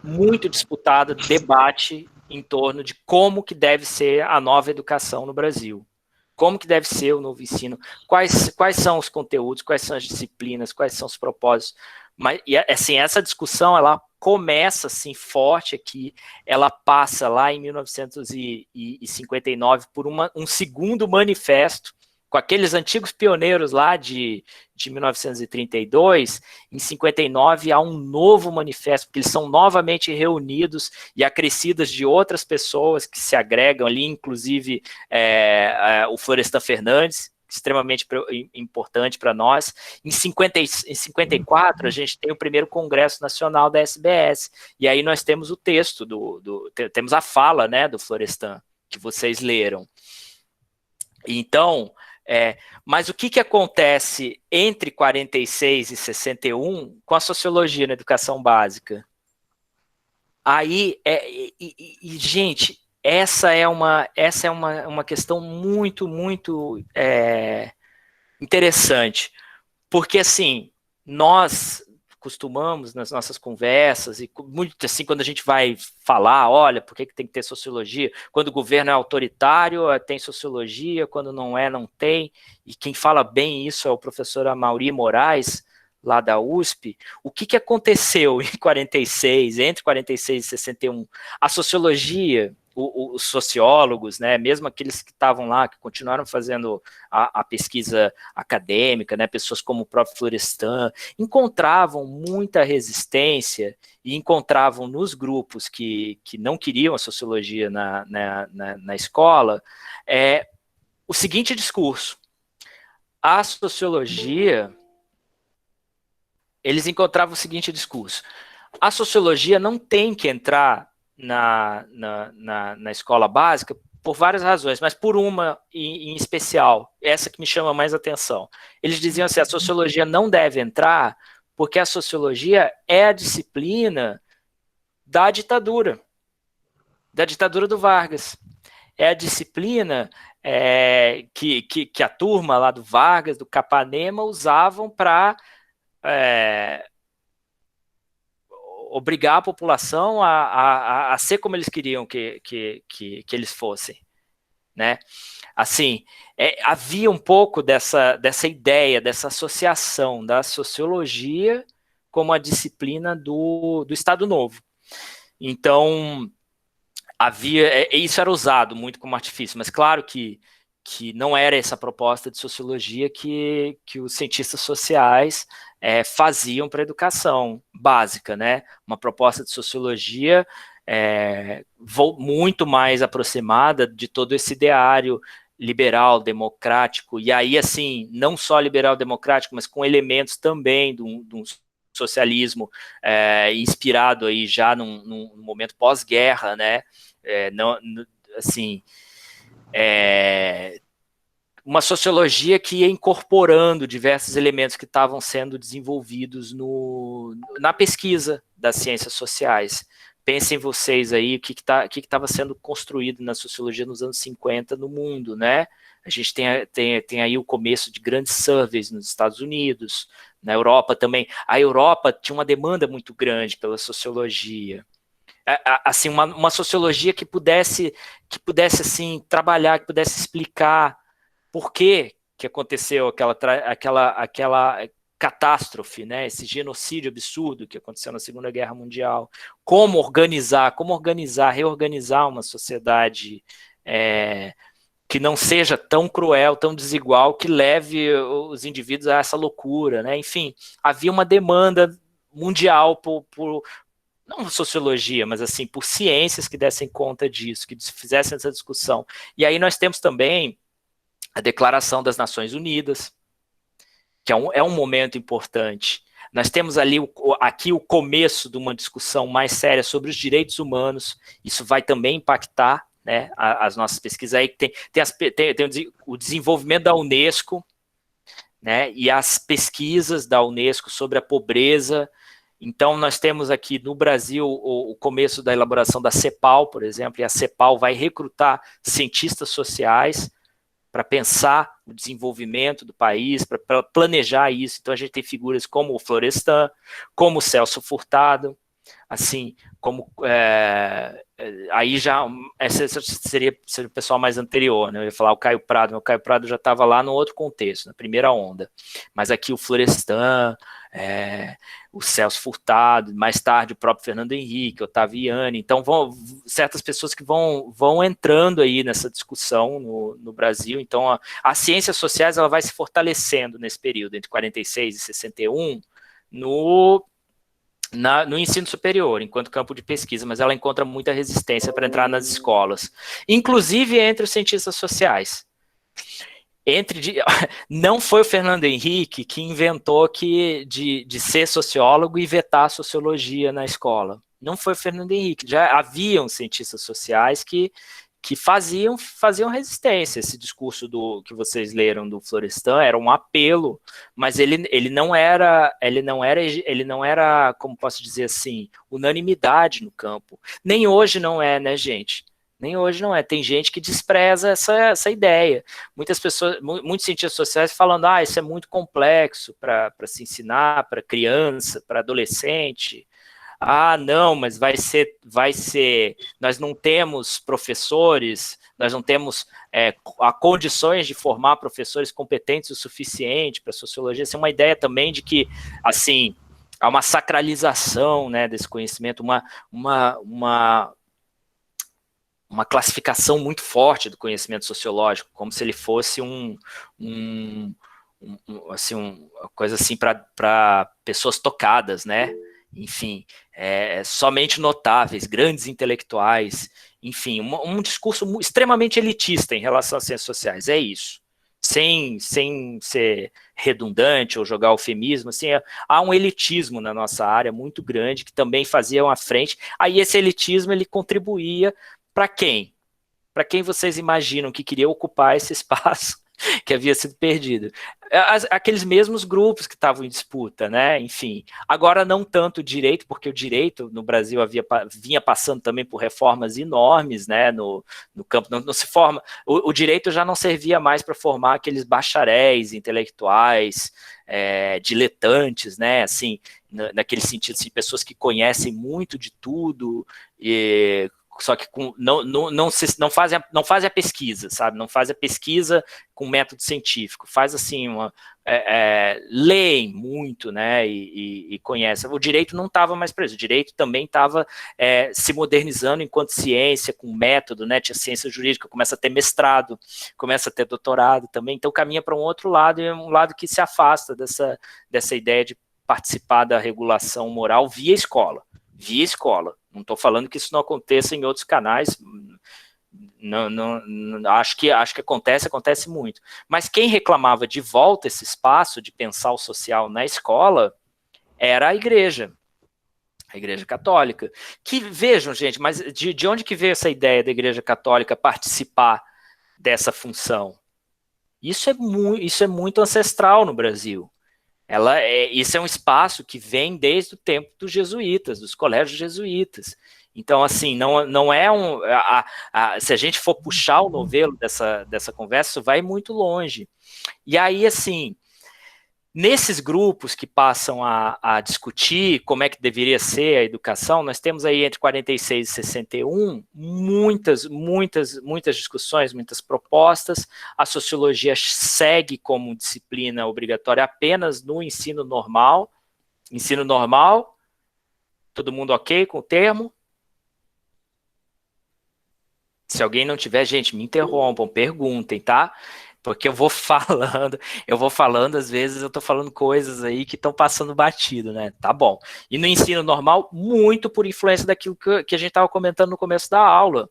muito disputada debate em torno de como que deve ser a nova educação no Brasil. Como que deve ser o novo ensino, quais são os conteúdos, quais são as disciplinas, quais são os propósitos. Mas, e, assim, essa discussão, ela começa, assim, forte aqui, ela passa lá em 1959 por um segundo manifesto, com aqueles antigos pioneiros lá de 1932, em 59 há um novo manifesto, porque eles são novamente reunidos e acrescidas de outras pessoas que se agregam ali, inclusive o Florestan Fernandes, extremamente importante para nós. Em 54, a gente tem o primeiro Congresso Nacional da SBS, e aí nós temos o texto, temos a fala, né, do Florestan, que vocês leram. Então, mas o que acontece entre 46 e 61 com a sociologia na educação básica? Aí, gente, essa é uma questão muito, muito interessante, porque, assim, nós costumamos, nas nossas conversas, e muito assim, quando a gente vai falar, olha, por que tem que ter sociologia? Quando o governo é autoritário, tem sociologia, quando não é, não tem, e quem fala bem isso é o professor Amaury Moraes, lá da USP. O que aconteceu em 46, entre 46 e 61? A sociologia, os sociólogos, né, mesmo aqueles que estavam lá, que continuaram fazendo a pesquisa acadêmica, né, pessoas como o próprio Florestan, encontravam muita resistência e encontravam nos grupos que não queriam a sociologia na escola, o seguinte discurso: a sociologia, eles encontravam o seguinte discurso: a sociologia não tem que entrar na escola básica por várias razões, mas por uma em especial, essa que me chama mais atenção. Eles diziam assim: a sociologia não deve entrar porque a sociologia é a disciplina da ditadura do Vargas. É a disciplina que a turma lá do Vargas, do Capanema, usavam para obrigar a população a ser como eles queriam que eles fossem, né? Assim, havia um pouco dessa ideia, dessa associação da sociologia como a disciplina do Estado Novo. Então, isso era usado muito como artifício, mas claro que não era essa proposta de sociologia que os cientistas sociais faziam para a educação básica, né? Uma proposta de sociologia muito mais aproximada de todo esse ideário liberal, democrático, e aí, assim, não só liberal democrático, mas com elementos também de um socialismo inspirado aí já num momento pós-guerra, né? Assim, uma sociologia que ia incorporando diversos elementos que estavam sendo desenvolvidos na pesquisa das ciências sociais. Pensem vocês aí o que estava sendo construído na sociologia nos anos 50 no mundo, né? A gente tem aí o começo de grandes surveys nos Estados Unidos, na Europa também. A Europa tinha uma demanda muito grande pela sociologia. Assim, uma sociologia que pudesse assim, trabalhar, que pudesse explicar por que aconteceu aquela catástrofe, né, esse genocídio absurdo que aconteceu na Segunda Guerra Mundial, como reorganizar uma sociedade que não seja tão cruel, tão desigual, que leve os indivíduos a essa loucura, né? Enfim, havia uma demanda mundial por não sociologia, mas assim, por ciências que dessem conta disso, que fizessem essa discussão. E aí nós temos também a Declaração das Nações Unidas, que é um momento importante. Nós temos aqui o começo de uma discussão mais séria sobre os direitos humanos. Isso vai também impactar né, as nossas pesquisas aí, tem o desenvolvimento da Unesco, né, e as pesquisas da Unesco sobre a pobreza. Então, nós temos aqui no Brasil o começo da elaboração da CEPAL, por exemplo, e a CEPAL vai recrutar cientistas sociais para pensar o desenvolvimento do país, para planejar isso. Então, a gente tem figuras como o Florestan, como o Celso Furtado, assim, como aí já, esse seria o pessoal mais anterior, né? Eu ia falar o Caio Prado, mas o Caio Prado já estava lá no outro contexto, na primeira onda, mas aqui o Florestan, o Celso Furtado, mais tarde o próprio Fernando Henrique, Ottaviani, então certas pessoas que vão entrando aí nessa discussão no Brasil. Então as ciências sociais ela vai se fortalecendo nesse período, entre 46 e 61, no ensino superior, enquanto campo de pesquisa, mas ela encontra muita resistência para entrar nas escolas, inclusive entre os cientistas sociais. Não foi o Fernando Henrique que inventou de ser sociólogo e vetar a sociologia na escola. Não foi o Fernando Henrique, já haviam cientistas sociais que faziam resistência. Esse discurso que vocês leram do Florestan era um apelo, mas ele não era, como posso dizer assim, unanimidade no campo. Nem hoje não é, né, gente? Nem hoje não é. Tem gente que despreza essa ideia. Muitas pessoas, muitos cientistas sociais falando, isso é muito complexo para se ensinar para criança, para adolescente. Não, mas vai ser, nós não temos professores, nós não temos condições de formar professores competentes o suficiente para sociologia. Essa é uma ideia também de que, assim, há uma sacralização, né, desse conhecimento, uma classificação muito forte do conhecimento sociológico, como se ele fosse uma coisa assim para pessoas tocadas, né? Enfim, somente notáveis, grandes intelectuais, enfim, um discurso extremamente elitista em relação às ciências sociais, é isso. Sem ser redundante ou jogar eufemismo, assim, há um elitismo na nossa área muito grande, que também fazia uma frente. Aí esse elitismo, ele contribuía para quem? Para quem vocês imaginam que queria ocupar esse espaço que havia sido perdido? Aqueles mesmos grupos que estavam em disputa, né? Enfim, agora não tanto o direito, porque o direito no Brasil vinha passando também por reformas enormes, né? No campo, não se forma, o direito já não servia mais para formar aqueles bacharéis intelectuais, diletantes, né? Assim, naquele sentido, assim, pessoas que conhecem muito de tudo, só que não fazem a pesquisa, sabe? Não faz a pesquisa com método científico, faz assim, leem muito, né? E conhecem. O direito não estava mais preso, o direito também estava se modernizando enquanto ciência, com método, né? Tinha ciência jurídica, começa a ter mestrado, começa a ter doutorado também, então caminha para um outro lado, e um lado que se afasta dessa ideia de participar da regulação moral via escola. Não estou falando que isso não aconteça em outros canais, acho que acontece muito. Mas quem reclamava de volta esse espaço de pensar o social na escola era a Igreja Católica. Que, vejam, gente, mas de onde que veio essa ideia da Igreja Católica participar dessa função? Isso é muito ancestral no Brasil. Isso é um espaço que vem desde o tempo dos jesuítas, dos colégios jesuítas. Então, assim, não é se a gente for puxar o novelo dessa conversa, isso vai muito longe. E aí, assim, nesses grupos que passam a discutir como é que deveria ser a educação, nós temos aí entre 46 e 61 muitas discussões, muitas propostas. A sociologia segue como disciplina obrigatória apenas no ensino normal. Ensino normal, todo mundo ok com o termo? Se alguém não tiver, gente, me interrompam, perguntem, tá? Porque eu vou falando, às vezes eu tô falando coisas aí que estão passando batido, né? Tá bom. E no ensino normal, muito por influência daquilo que a gente estava comentando no começo da aula.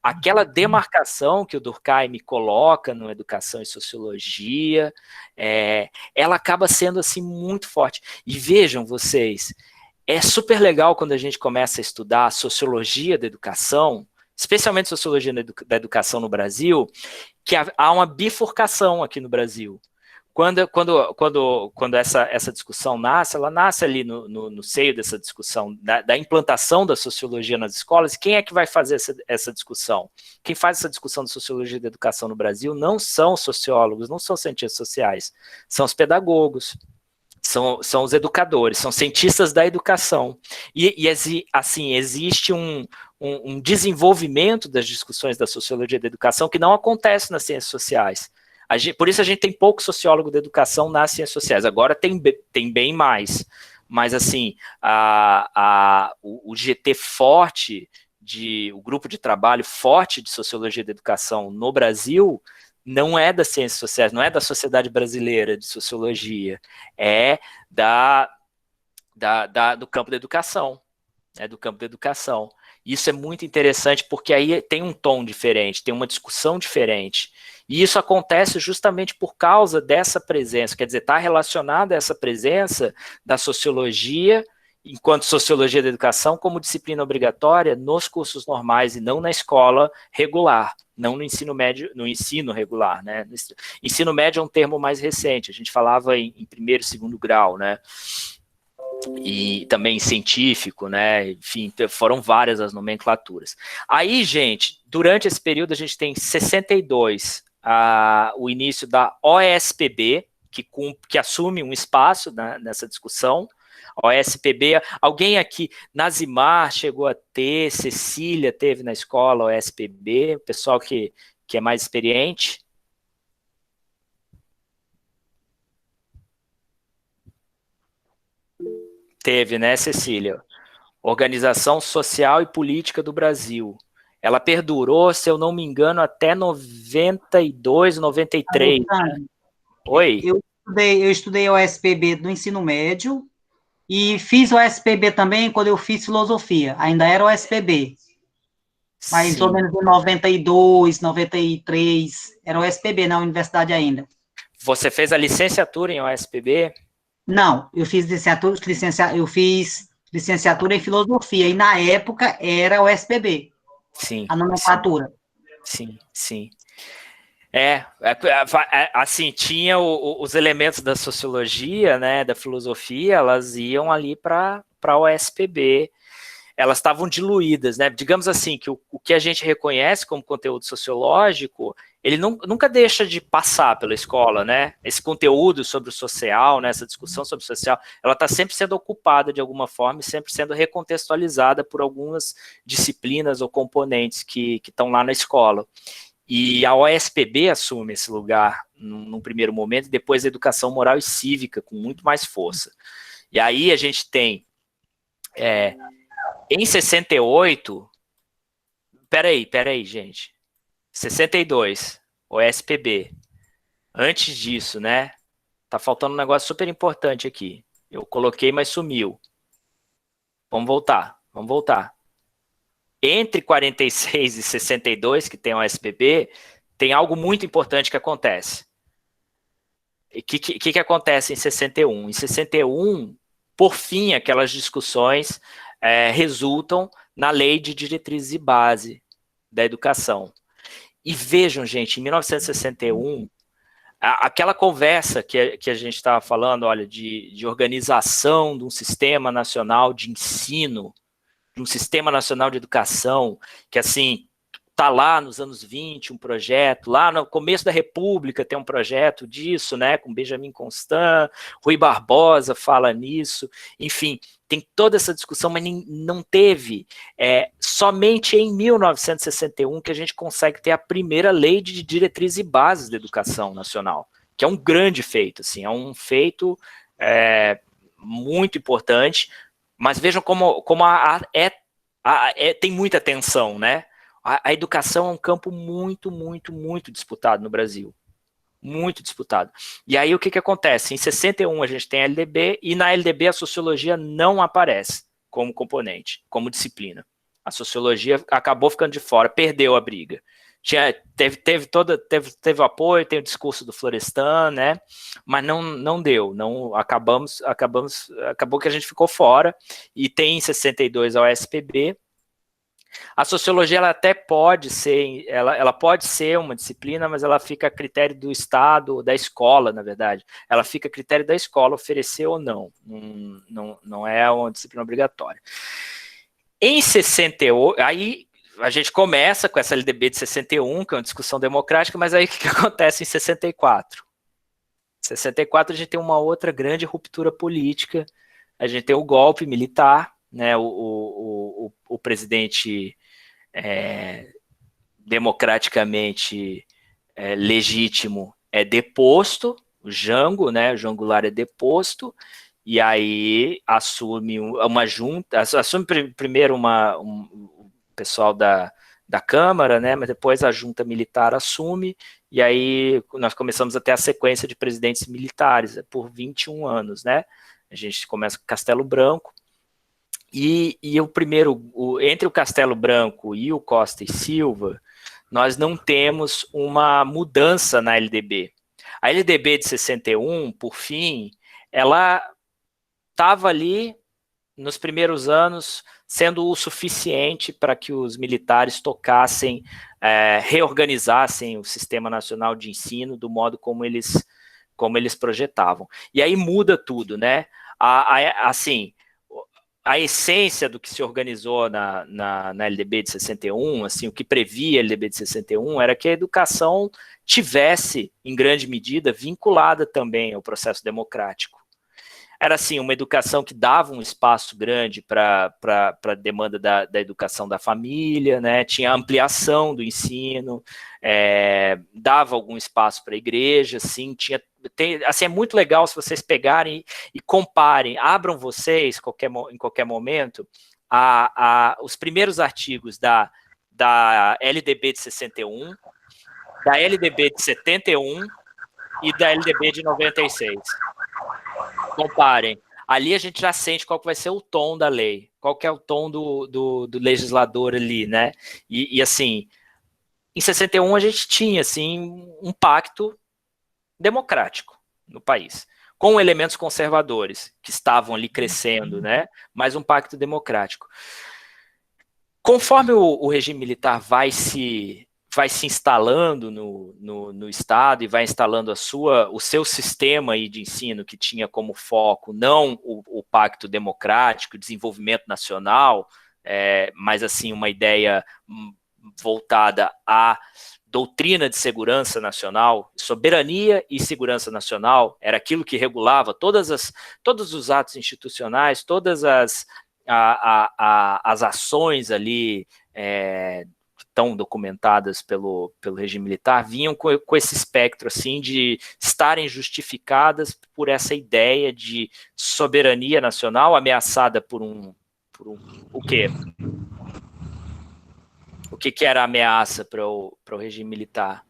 Aquela demarcação que o Durkheim coloca no Educação e Sociologia, ela acaba sendo assim muito forte. E vejam vocês, é super legal quando a gente começa a estudar a sociologia da educação, especialmente sociologia da educação no Brasil, que há uma bifurcação aqui no Brasil. Quando essa discussão nasce, ela nasce ali no seio dessa discussão, da implantação da sociologia nas escolas. E quem é que vai fazer essa discussão? Quem faz essa discussão de sociologia da educação no Brasil não são sociólogos, não são cientistas sociais, são os pedagogos, são os educadores, são cientistas da educação. E assim, existe um desenvolvimento das discussões da sociologia da educação que não acontece nas ciências sociais. Por isso a gente tem pouco sociólogo da educação nas ciências sociais. Agora tem bem mais. Mas, assim, o GT forte, o grupo de trabalho forte de sociologia da educação no Brasil, não é das ciências sociais, não é da Sociedade Brasileira de Sociologia, é do campo da educação. É do campo da educação. Isso é muito interessante porque aí tem um tom diferente, tem uma discussão diferente. E isso acontece justamente por causa dessa presença, quer dizer, está relacionada a essa presença da sociologia, enquanto sociologia da educação, como disciplina obrigatória nos cursos normais e não na escola regular, não no ensino médio, no ensino regular, né? Ensino médio é um termo mais recente, a gente falava em primeiro e segundo grau, né? E também científico, né? Enfim, foram várias as nomenclaturas. Aí, gente, durante esse período a gente tem 62, o início da OSPB, que assume um espaço, né, nessa discussão. OSPB, alguém aqui, Nazimar chegou a ter, Cecília teve na escola OSPB, o pessoal que é mais experiente. Teve, né, Cecília? Organização Social e Política do Brasil. Ela perdurou, se eu não me engano, até 92, 93. Né? Oi? Eu estudei OSPB do ensino médio e fiz OSPB também quando eu fiz filosofia. ainda era OSPB. Mais ou menos em 92, 93, era OSPB na universidade ainda. Você fez a licenciatura em OSPB? Não, eu fiz licenciatura em filosofia, e na época era o SPB, sim, a nomenclatura. Sim. Assim, tinha os elementos da sociologia, né, da filosofia, elas iam ali para o SPB, elas estavam diluídas, né, digamos assim, que o que a gente reconhece como conteúdo sociológico, ele nunca deixa de passar pela escola, né? Esse conteúdo sobre o social, né? Essa discussão sobre o social, ela está sempre sendo ocupada de alguma forma e sempre sendo recontextualizada por algumas disciplinas ou componentes que estão lá na escola. E a OSPB assume esse lugar num primeiro momento, e depois a educação moral e cívica com muito mais força. E aí a gente tem, em 68, peraí, gente, 62, OSPB. Antes disso, né? Tá faltando um negócio super importante aqui. Eu coloquei, mas sumiu. Vamos voltar. Entre 46 e 62, que tem o OSPB, tem algo muito importante que acontece. O que acontece em 61? Em 61, por fim, aquelas discussões resultam na Lei de Diretrizes e Base da Educação. E vejam, gente, em 1961, aquela conversa que a gente estava falando, olha, de organização de um sistema nacional de ensino, de um sistema nacional de educação, que, assim, está lá nos anos 20, um projeto, lá no começo da República tem um projeto disso, né, com Benjamin Constant, Rui Barbosa fala nisso, enfim, tem toda essa discussão, mas não teve, somente em 1961 que a gente consegue ter a primeira lei de diretrizes e bases da educação nacional, que é um grande feito, assim, é um feito muito importante, mas vejam como tem muita tensão, né? A educação é um campo muito, muito, muito disputado no Brasil. Muito disputado. E aí o que acontece? Em 61 a gente tem a LDB, e na LDB a sociologia não aparece como componente, como disciplina. A sociologia acabou ficando de fora, perdeu a briga. Teve o apoio, tem o discurso do Florestan, né? Mas não deu, acabou que a gente ficou fora, e tem em 62 a OSPB, A sociologia ela até pode ser, ela pode ser uma disciplina, mas ela fica a critério do Estado, da escola, na verdade. Ela fica a critério da escola oferecer ou não. Não é uma disciplina obrigatória. Em 68, aí a gente começa com essa LDB de 61, que é uma discussão democrática, mas aí o que acontece em 64? Em 64 a gente tem uma outra grande ruptura política, a gente tem o golpe militar, né, o presidente democraticamente legítimo é deposto, o Jango, né, o João Goulart é deposto, e aí assume uma junta, assume primeiro o pessoal da Câmara, né, mas depois a junta militar assume, e aí nós começamos a ter a sequência de presidentes militares por 21 anos, né, a gente começa com Castelo Branco, e o primeiro, entre o Castelo Branco e o Costa e Silva, nós não temos uma mudança na LDB. A LDB de 61, por fim, ela estava ali nos primeiros anos sendo o suficiente para que os militares tocassem, reorganizassem o Sistema Nacional de Ensino do modo como eles projetavam. E aí muda tudo, né? Assim, a essência do que se organizou na LDB de 61, assim, o que previa a LDB de 61 era que a educação tivesse, em grande medida, vinculada também ao processo democrático. Era, assim, uma educação que dava um espaço grande para a demanda da educação da família, né? Tinha ampliação do ensino, dava algum espaço para a igreja, assim, assim, é muito legal se vocês pegarem e comparem, abram vocês, em qualquer momento, os primeiros artigos da LDB de 61, da LDB de 71 e da LDB de 96. Comparem. Ali a gente já sente qual que vai ser o tom da lei, qual que é o tom do legislador ali, né? E assim, em 61 a gente tinha, assim, um pacto democrático no país, com elementos conservadores que estavam ali crescendo, né? Mas um pacto democrático. Conforme o regime militar vai se instalando no Estado e vai instalando o seu sistema aí de ensino, que tinha como foco não o pacto democrático, o desenvolvimento nacional, mas assim uma ideia voltada à doutrina de segurança nacional, soberania e segurança nacional, era aquilo que regulava todos os atos institucionais, todas as ações ali tão documentadas pelo regime militar, vinham com esse espectro assim, de estarem justificadas por essa ideia de soberania nacional ameaçada por o quê? O que era a ameaça para o regime militar?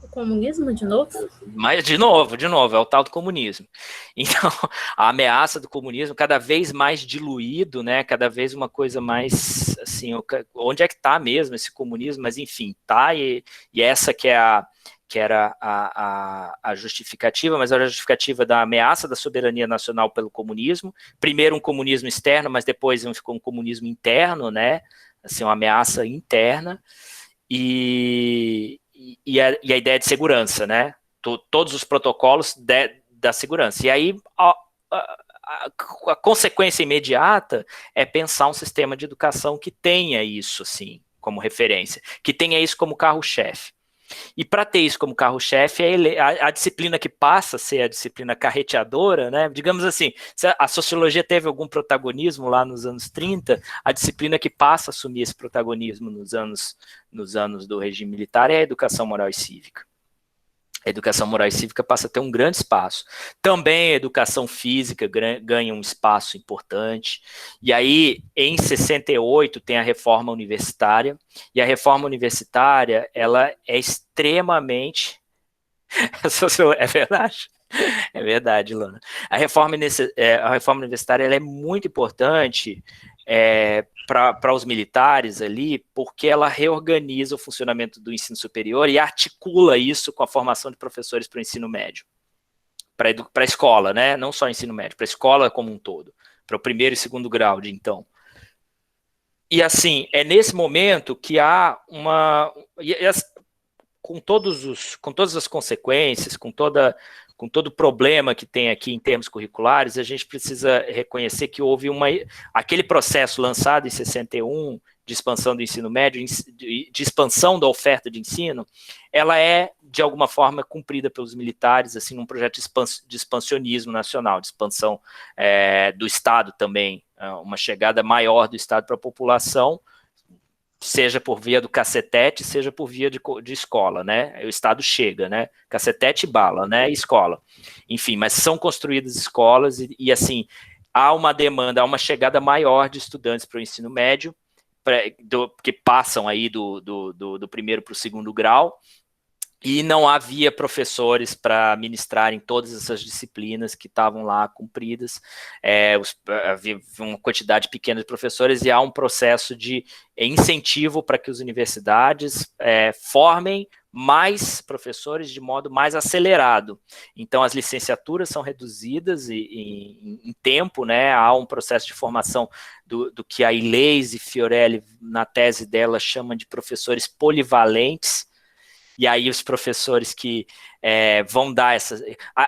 O comunismo, de novo? Mas, de novo, é o tal do comunismo. Então, a ameaça do comunismo cada vez mais diluído, né? Cada vez uma coisa mais, assim, onde é que está mesmo esse comunismo? Mas, enfim, tá, e essa que era a justificativa, mas era a justificativa da ameaça da soberania nacional pelo comunismo. Primeiro um comunismo externo, mas depois ficou um comunismo interno, né? Assim, uma ameaça interna. E a ideia de segurança, né? Todos os protocolos da segurança. E aí a consequência imediata é pensar um sistema de educação que tenha isso, assim, como referência, que tenha isso como carro-chefe. E para ter isso como carro-chefe, a disciplina que passa a ser a disciplina carreteadora, né? Digamos assim, se a sociologia teve algum protagonismo lá nos anos 30, a disciplina que passa a assumir esse protagonismo nos anos do regime militar é a educação moral e cívica. A educação moral e cívica passa a ter um grande espaço. Também a educação física ganha um espaço importante. E aí, em 68, tem a reforma universitária. E a reforma universitária, ela é extremamente... É verdade? É verdade, Lana. A reforma universitária ela é muito importante para os militares ali, porque ela reorganiza o funcionamento do ensino superior e articula isso com a formação de professores para o ensino médio, para a escola, né? Não só ensino médio, para a escola como um todo, para o primeiro e segundo grau de então. E assim, é nesse momento que há com todas as consequências, com todo o problema que tem aqui em termos curriculares, a gente precisa reconhecer que houve aquele processo lançado em 61 de expansão do ensino médio, de expansão da oferta de ensino, ela é, de alguma forma, cumprida pelos militares, assim, num projeto de expansionismo nacional, de expansão do Estado também, uma chegada maior do Estado para a população, seja por via do cacetete, seja por via de escola, né? O Estado chega, né? Cacetete e bala, né? Escola. Enfim, mas são construídas escolas e assim, há uma demanda, há uma chegada maior de estudantes para o ensino médio, que passam aí do primeiro para o segundo grau, e não havia professores para ministrarem todas essas disciplinas que estavam lá cumpridas, havia uma quantidade pequena de professores, e há um processo de incentivo para que as universidades formem mais professores de modo mais acelerado. Então, as licenciaturas são reduzidas em tempo, né? Há um processo de formação do que a Ileise Fiorelli, na tese dela, chama de professores polivalentes. E aí os professores que vão dar essas...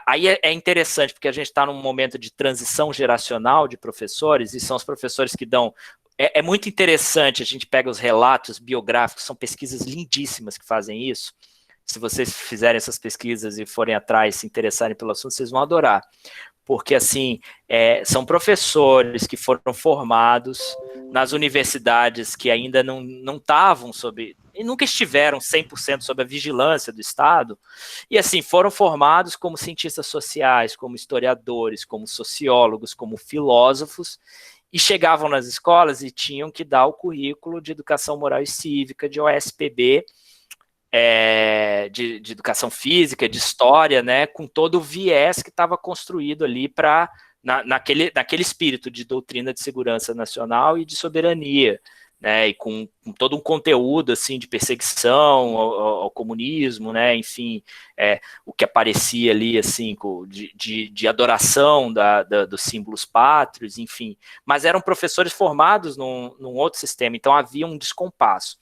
Aí é interessante, porque a gente está num momento de transição geracional de professores, e são os professores que dão... É muito interessante, a gente pega os relatos biográficos, são pesquisas lindíssimas que fazem isso. Se vocês fizerem essas pesquisas e forem atrás, se interessarem pelo assunto, vocês vão adorar. Porque, assim, são professores que foram formados nas universidades que ainda não estavam sob... e nunca estiveram 100% sob a vigilância do Estado, e assim, foram formados como cientistas sociais, como historiadores, como sociólogos, como filósofos, e chegavam nas escolas e tinham que dar o currículo de educação moral e cívica, de OSPB, de educação física, de história, né, com todo o viés que estava construído ali naquele espírito de doutrina de segurança nacional e de soberania, né, e com todo um conteúdo assim de perseguição ao comunismo, né, enfim, o que aparecia ali assim de adoração dos símbolos pátrios, enfim, mas eram professores formados num outro sistema, então havia um descompasso.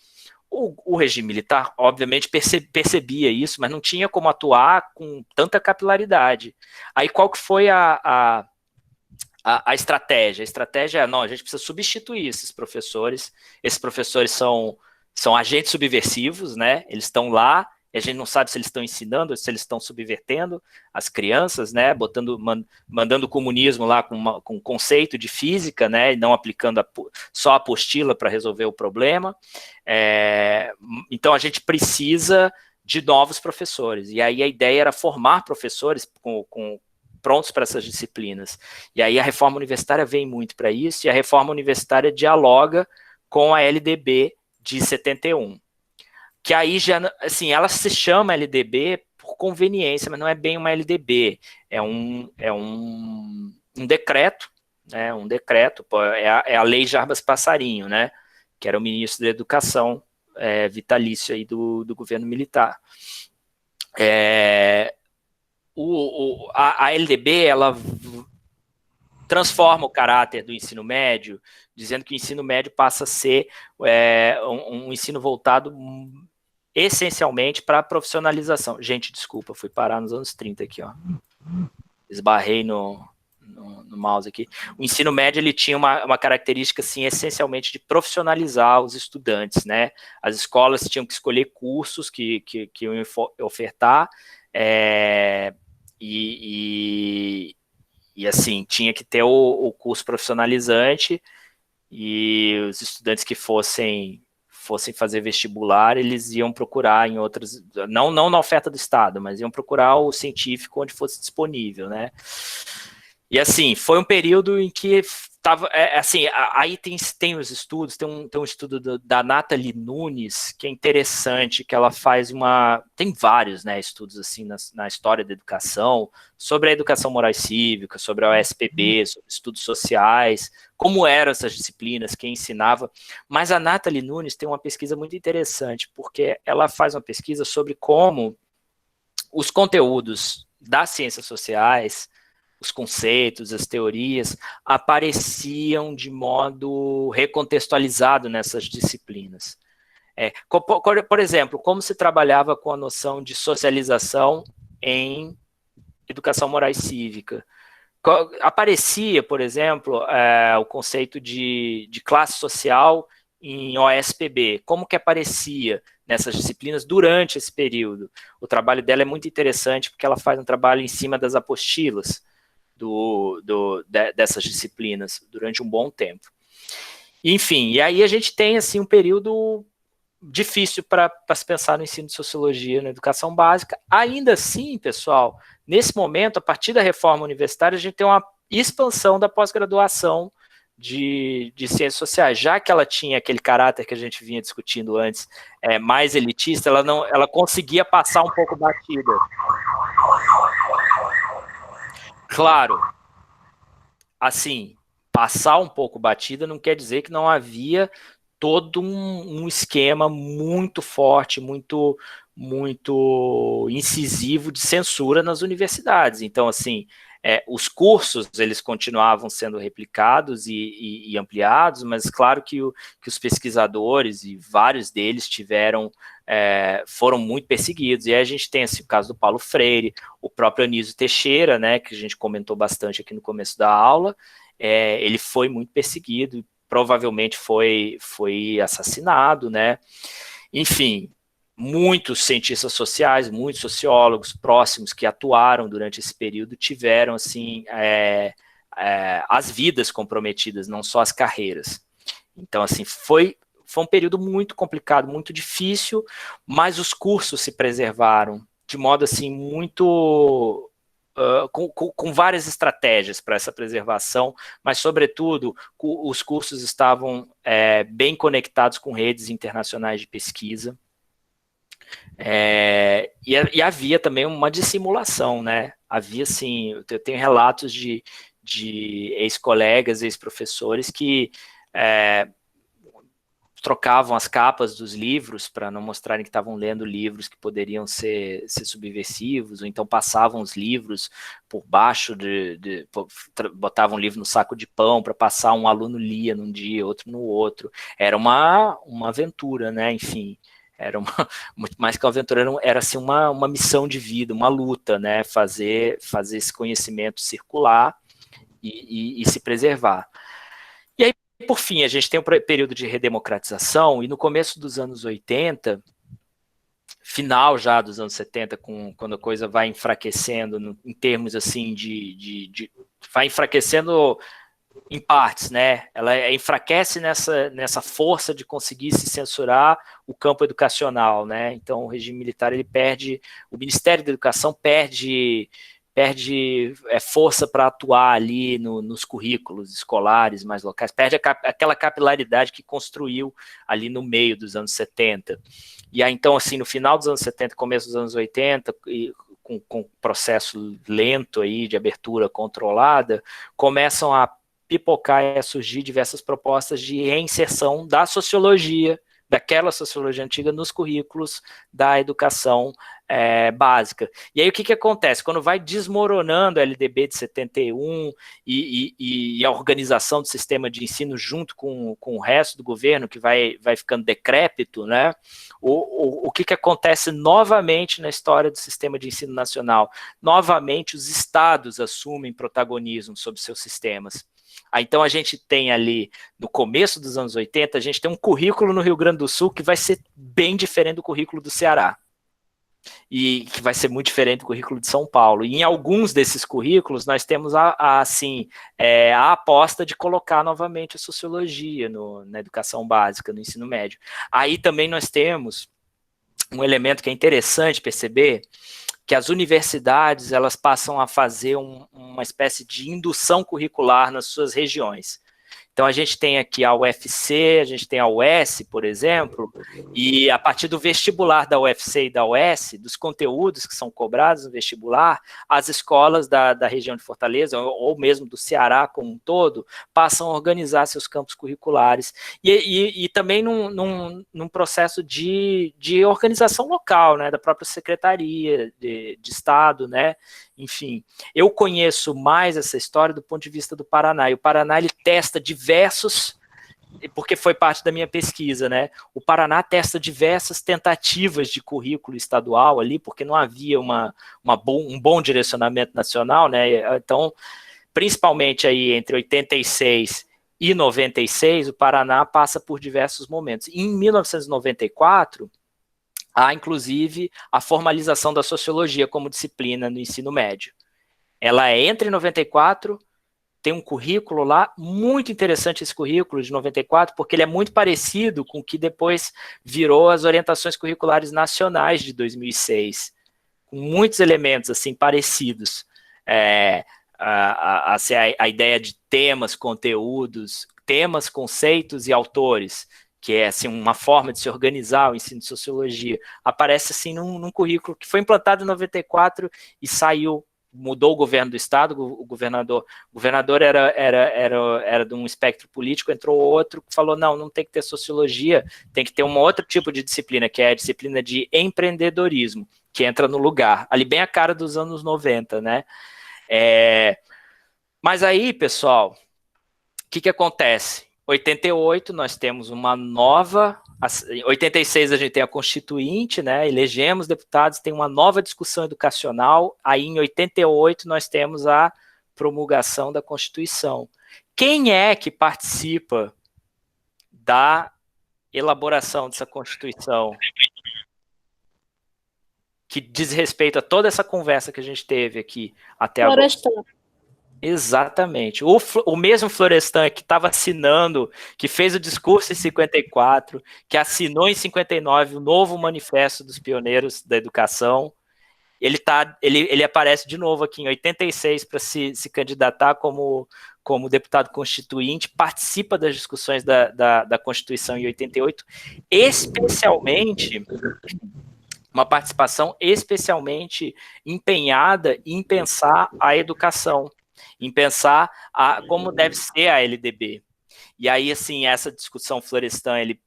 O regime militar, obviamente, percebia isso, mas não tinha como atuar com tanta capilaridade. Aí qual que foi a estratégia? A estratégia é, não, a gente precisa substituir esses professores são agentes subversivos, né? Eles estão lá, e a gente não sabe se eles estão ensinando, se eles estão subvertendo as crianças, né? Mandando o comunismo lá com conceito de física, né? E não aplicando só a apostila para resolver o problema. Então a gente precisa de novos professores, e aí a ideia era formar professores prontos para essas disciplinas. E aí a reforma universitária vem muito para isso, e a reforma universitária dialoga com a LDB de 71. Que aí já, assim, ela se chama LDB por conveniência, mas não é bem uma LDB, é um decreto, né, é a Lei Jarbas Passarinho, né, que era o ministro da Educação vitalício aí do governo militar. A LDB, ela transforma o caráter do ensino médio, dizendo que o ensino médio passa a ser um ensino voltado essencialmente para a profissionalização. Gente, desculpa, fui parar nos anos 30 aqui, ó. Esbarrei no mouse aqui. O ensino médio, ele tinha uma característica, assim, essencialmente de profissionalizar os estudantes, né? As escolas tinham que escolher cursos que iam ofertar, e assim, tinha que ter o curso profissionalizante, e os estudantes que fossem fazer vestibular, eles iam procurar em outras, não na oferta do Estado, mas iam procurar o científico onde fosse disponível, né? E assim, foi um período em que tava, assim, aí tem os estudos, tem um estudo da Nathalie Nunes, que é interessante, que ela faz tem vários, né, estudos assim na história da educação, sobre a educação moral e cívica, sobre a OSPB, sobre estudos sociais, como eram essas disciplinas, quem ensinava, mas a Nathalie Nunes tem uma pesquisa muito interessante, porque ela faz uma pesquisa sobre como os conteúdos das ciências sociais os conceitos, as teorias, apareciam de modo recontextualizado nessas disciplinas. Por exemplo, como se trabalhava com a noção de socialização em educação moral e cívica. Aparecia, por exemplo, o conceito de classe social em OSPB. Como que aparecia nessas disciplinas durante esse período? O trabalho dela é muito interessante porque ela faz um trabalho em cima das apostilas dessas disciplinas durante um bom tempo. Enfim, e aí a gente tem assim, um período difícil para se pensar no ensino de sociologia na educação básica. Ainda assim, pessoal, nesse momento, a partir da reforma universitária, a gente tem uma expansão da pós-graduação de ciências sociais, já que ela tinha aquele caráter que a gente vinha discutindo antes, mais elitista, ela conseguia passar um pouco batida. Claro, assim, passar um pouco batida não quer dizer que não havia todo um esquema muito forte, muito incisivo de censura nas universidades. Então, assim, os cursos, eles continuavam sendo replicados e ampliados, mas claro que os pesquisadores, e vários deles foram muito perseguidos. E aí a gente tem assim, o caso do Paulo Freire, o próprio Anísio Teixeira, né, que a gente comentou bastante aqui no começo da aula, ele foi muito perseguido, provavelmente foi assassinado, né? Enfim, muitos cientistas sociais, muitos sociólogos próximos que atuaram durante esse período tiveram, assim, as vidas comprometidas, não só as carreiras. Então, assim, foi um período muito complicado, muito difícil, mas os cursos se preservaram de modo, assim, muito... com várias estratégias para essa preservação, mas, sobretudo, os cursos estavam bem conectados com redes internacionais de pesquisa, e havia também uma dissimulação, né? Havia, assim, eu tenho relatos de ex-colegas, ex-professores que trocavam as capas dos livros para não mostrarem que estavam lendo livros que poderiam ser subversivos, ou então passavam os livros por baixo, botavam o livro no saco de pão para passar, um aluno lia num dia, outro no outro. Era uma aventura, né? Enfim, era muito mais que uma aventura, era assim, uma missão de vida, uma luta, né? Fazer esse conhecimento circular e se preservar. E aí, por fim, a gente tem um período de redemocratização, e no começo dos anos 80, final já dos anos 70, quando a coisa vai enfraquecendo, em termos assim vai enfraquecendo em partes, né? Ela enfraquece nessa força de conseguir se censurar o campo educacional, né? Então o regime militar, ele perde, o Ministério da Educação perde força para atuar ali nos currículos escolares mais locais, perde aquela capilaridade que construiu ali no meio dos anos 70. E aí, então, assim, no final dos anos 70, começo dos anos 80, com um processo lento aí de abertura controlada, começam a pipocar e a surgir diversas propostas de reinserção da sociologia, daquela sociologia antiga, nos currículos da educação básica. E aí o que acontece? Quando vai desmoronando a LDB de 71 e a organização do sistema de ensino junto com o resto do governo, que vai ficando decrépito, né? O que acontece novamente na história do sistema de ensino nacional? Novamente os estados assumem protagonismo sobre seus sistemas. Então a gente tem ali, no começo dos anos 80, a gente tem um currículo no Rio Grande do Sul que vai ser bem diferente do currículo do Ceará, e que vai ser muito diferente do currículo de São Paulo. E em alguns desses currículos nós temos a aposta de colocar novamente a sociologia na educação básica, no ensino médio. Aí também nós temos um elemento que é interessante perceber, que as universidades, elas passam a fazer uma espécie de indução curricular nas suas regiões. Então, a gente tem aqui a UFC, a gente tem a UES, por exemplo, e a partir do vestibular da UFC e da UES, dos conteúdos que são cobrados no vestibular, as escolas da região de Fortaleza, ou mesmo do Ceará como um todo, passam a organizar seus campos curriculares, e também num processo de organização local, né, da própria Secretaria de Estado, né, enfim. Eu conheço mais essa história do ponto de vista do Paraná, e o Paraná, ele testa diversos, porque foi parte da minha pesquisa, né, o Paraná testa diversas tentativas de currículo estadual ali, porque não havia um bom direcionamento nacional, né, então, principalmente aí entre 86 e 96, o Paraná passa por diversos momentos. Em 1994, há, inclusive, a formalização da sociologia como disciplina no ensino médio. Ela entra em 94, tem um currículo lá, muito interessante esse currículo de 94, porque ele é muito parecido com o que depois virou as orientações curriculares nacionais de 2006, com muitos elementos, assim, parecidos. A ideia de temas, conteúdos, temas, conceitos e autores, que é assim, uma forma de se organizar o ensino de sociologia, aparece assim num currículo que foi implantado em 94 e saiu, mudou o governo do estado, o governador era de um espectro político, entrou outro que falou, não tem que ter sociologia, tem que ter um outro tipo de disciplina, que é a disciplina de empreendedorismo, que entra no lugar, ali bem a cara dos anos 90, né? Mas aí, pessoal, o que acontece? 88, nós temos uma nova... 86 a gente tem a Constituinte, né? Elegemos deputados, tem uma nova discussão educacional. Aí, em 88, nós temos a promulgação da Constituição. Quem é que participa da elaboração dessa Constituição? Que diz respeito a toda essa conversa que a gente teve aqui até agora. Florestan. Exatamente. O mesmo Florestan que estava assinando, que fez o discurso em 54, que assinou em 59 o novo Manifesto dos Pioneiros da Educação, ele aparece de novo aqui em 86 para se candidatar como deputado constituinte, participa das discussões da Constituição em 88, especialmente... uma participação especialmente empenhada em pensar a educação, em pensar como deve ser a LDB. E aí, assim, essa discussão, Florestan, ele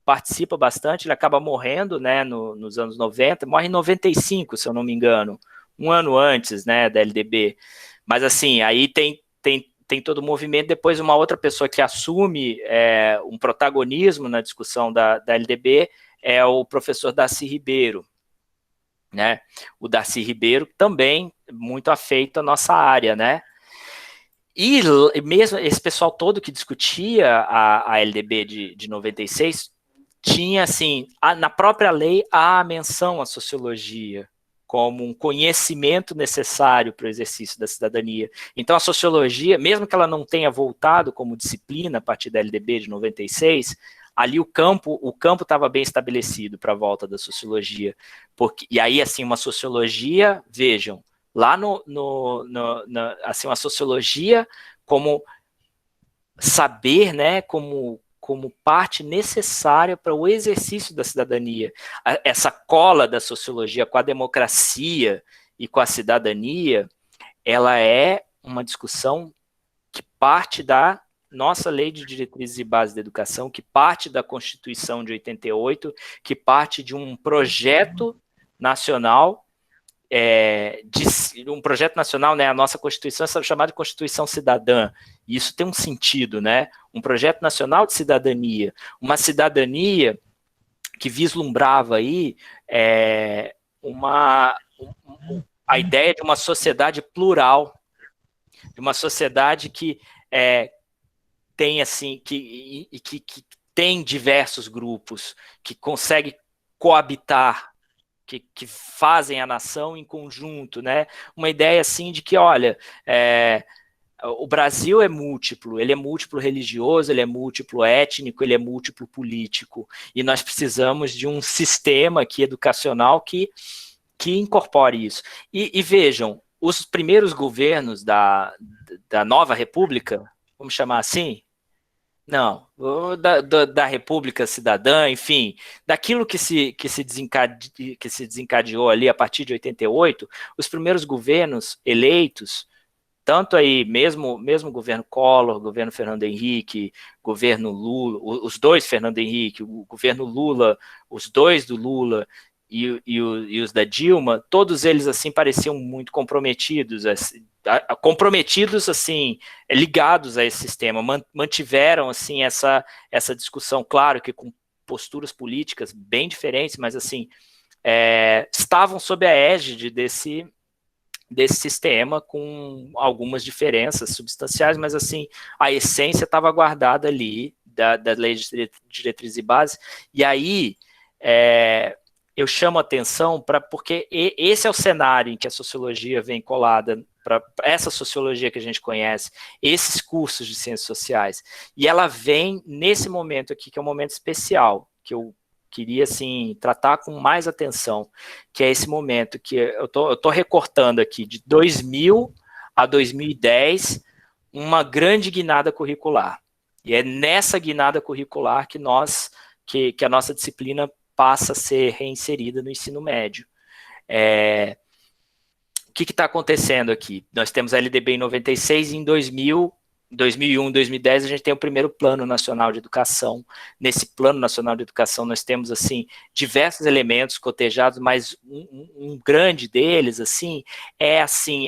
participa bastante, ele acaba morrendo, né, nos anos 90, morre em 95, se eu não me engano, um ano antes, né, da LDB. Mas, assim, aí tem todo o movimento, depois uma outra pessoa que assume um protagonismo na discussão da LDB é o professor Darcy Ribeiro, né? O Darcy Ribeiro também muito afeito à nossa área, né? E mesmo esse pessoal todo que discutia a LDB de 96 tinha, assim, na própria lei, a menção à sociologia como um conhecimento necessário para o exercício da cidadania. Então, a sociologia, mesmo que ela não tenha voltado como disciplina a partir da LDB de 96, ali o campo estava bem estabelecido para a volta da sociologia. E aí, assim, uma sociologia, vejam, lá assim, uma sociologia como saber, né, como parte necessária para o exercício da cidadania. Essa cola da sociologia com a democracia e com a cidadania, ela é uma discussão que parte da nossa Lei de Diretrizes e Bases da Educação, que parte da Constituição de 88, que parte de um projeto nacional, um projeto nacional, né, a nossa Constituição é chamada de Constituição Cidadã, e isso tem um sentido, né, um projeto nacional de cidadania, uma cidadania que vislumbrava aí a ideia de uma sociedade plural, de uma sociedade que tem, assim, que tem diversos grupos, que consegue coabitar, que fazem a nação em conjunto, né? Uma ideia, assim, de que, olha, o Brasil é múltiplo, ele é múltiplo religioso, ele é múltiplo étnico, ele é múltiplo político, e nós precisamos de um sistema aqui educacional que incorpore isso. E vejam, os primeiros governos da nova república, vamos chamar assim, Não, da República Cidadã, enfim, daquilo que se desencadeou ali a partir de 88, os primeiros governos eleitos, tanto aí mesmo governo Collor, governo Fernando Henrique, governo Lula, os dois Fernando Henrique, o governo Lula, os dois do Lula e os da Dilma, todos eles assim pareciam muito comprometidos, assim, ligados a esse sistema, mantiveram assim essa discussão, claro que com posturas políticas bem diferentes, mas assim estavam sob a égide desse sistema, com algumas diferenças substanciais, mas assim a essência estava guardada ali da lei de diretriz e base. E aí eu chamo a atenção porque esse é o cenário em que a sociologia vem colada, para essa sociologia que a gente conhece, esses cursos de ciências sociais, e ela vem nesse momento aqui, que é um momento especial, que eu queria, assim, tratar com mais atenção, que é esse momento que eu tô recortando aqui, de 2000 a 2010, uma grande guinada curricular. E é nessa guinada curricular que a nossa disciplina passa a ser reinserida no ensino médio. O que está acontecendo aqui? Nós temos a LDB em 96 e em 2000, 2001, 2010, a gente tem o primeiro Plano Nacional de Educação. Nesse Plano Nacional de Educação, nós temos, assim, diversos elementos cotejados, mas um grande deles, assim, é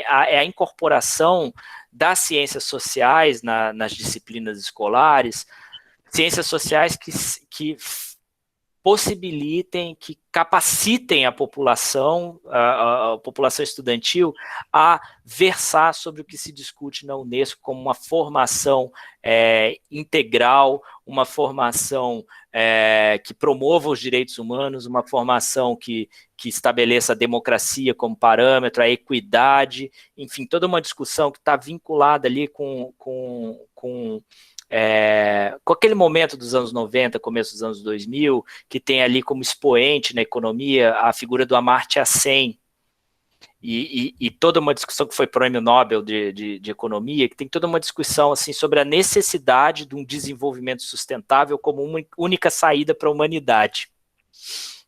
a incorporação das ciências sociais nas disciplinas escolares, ciências sociais que possibilitem, que capacitem a população estudantil a versar sobre o que se discute na Unesco como uma formação integral, uma formação que promova os direitos humanos, uma formação que estabeleça a democracia como parâmetro, a equidade, enfim, toda uma discussão que está vinculada ali com aquele momento dos anos 90, começo dos anos 2000, que tem ali como expoente na economia a figura do Amartya Sen, e toda uma discussão que foi prêmio Nobel de economia, que tem toda uma discussão assim, sobre a necessidade de um desenvolvimento sustentável como uma única saída para a humanidade.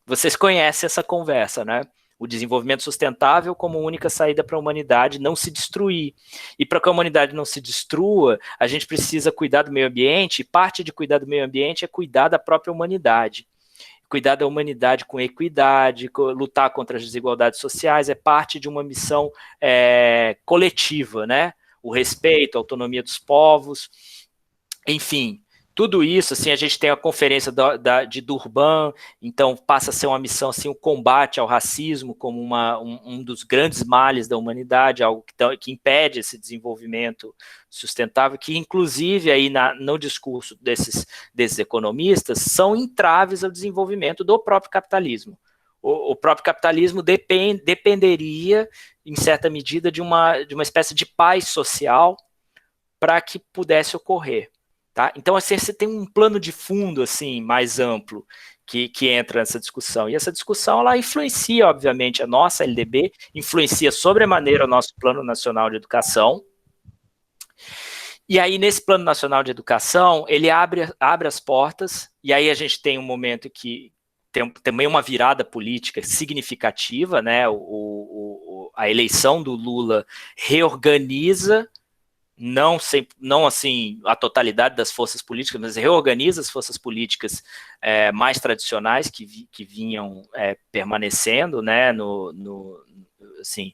Vocês conhecem essa conversa, né? O desenvolvimento sustentável como única saída para a humanidade não se destruir. E para que a humanidade não se destrua, a gente precisa cuidar do meio ambiente, e parte de cuidar do meio ambiente é cuidar da própria humanidade. Cuidar da humanidade com equidade, lutar contra as desigualdades sociais, é parte de uma missão coletiva, né? O respeito, a autonomia dos povos, enfim. Tudo isso, assim, a gente tem a conferência de Durban, então passa a ser uma missão, assim, o combate ao racismo como um dos grandes males da humanidade, algo que impede esse desenvolvimento sustentável, que inclusive aí no discurso desses economistas são entraves ao desenvolvimento do próprio capitalismo. O próprio capitalismo dependeria, em certa medida, de uma espécie de paz social para que pudesse ocorrer. Tá? Então, assim, você tem um plano de fundo assim, mais amplo que entra nessa discussão. E essa discussão ela influencia, obviamente, a nossa LDB, influencia sobremaneira o nosso Plano Nacional de Educação. E aí, nesse Plano Nacional de Educação, ele abre as portas, e aí a gente tem um momento que tem também uma virada política significativa, né? A eleição do Lula reorganiza, não assim a totalidade das forças políticas, mas reorganiza as forças políticas mais tradicionais que vinham permanecendo, né, assim,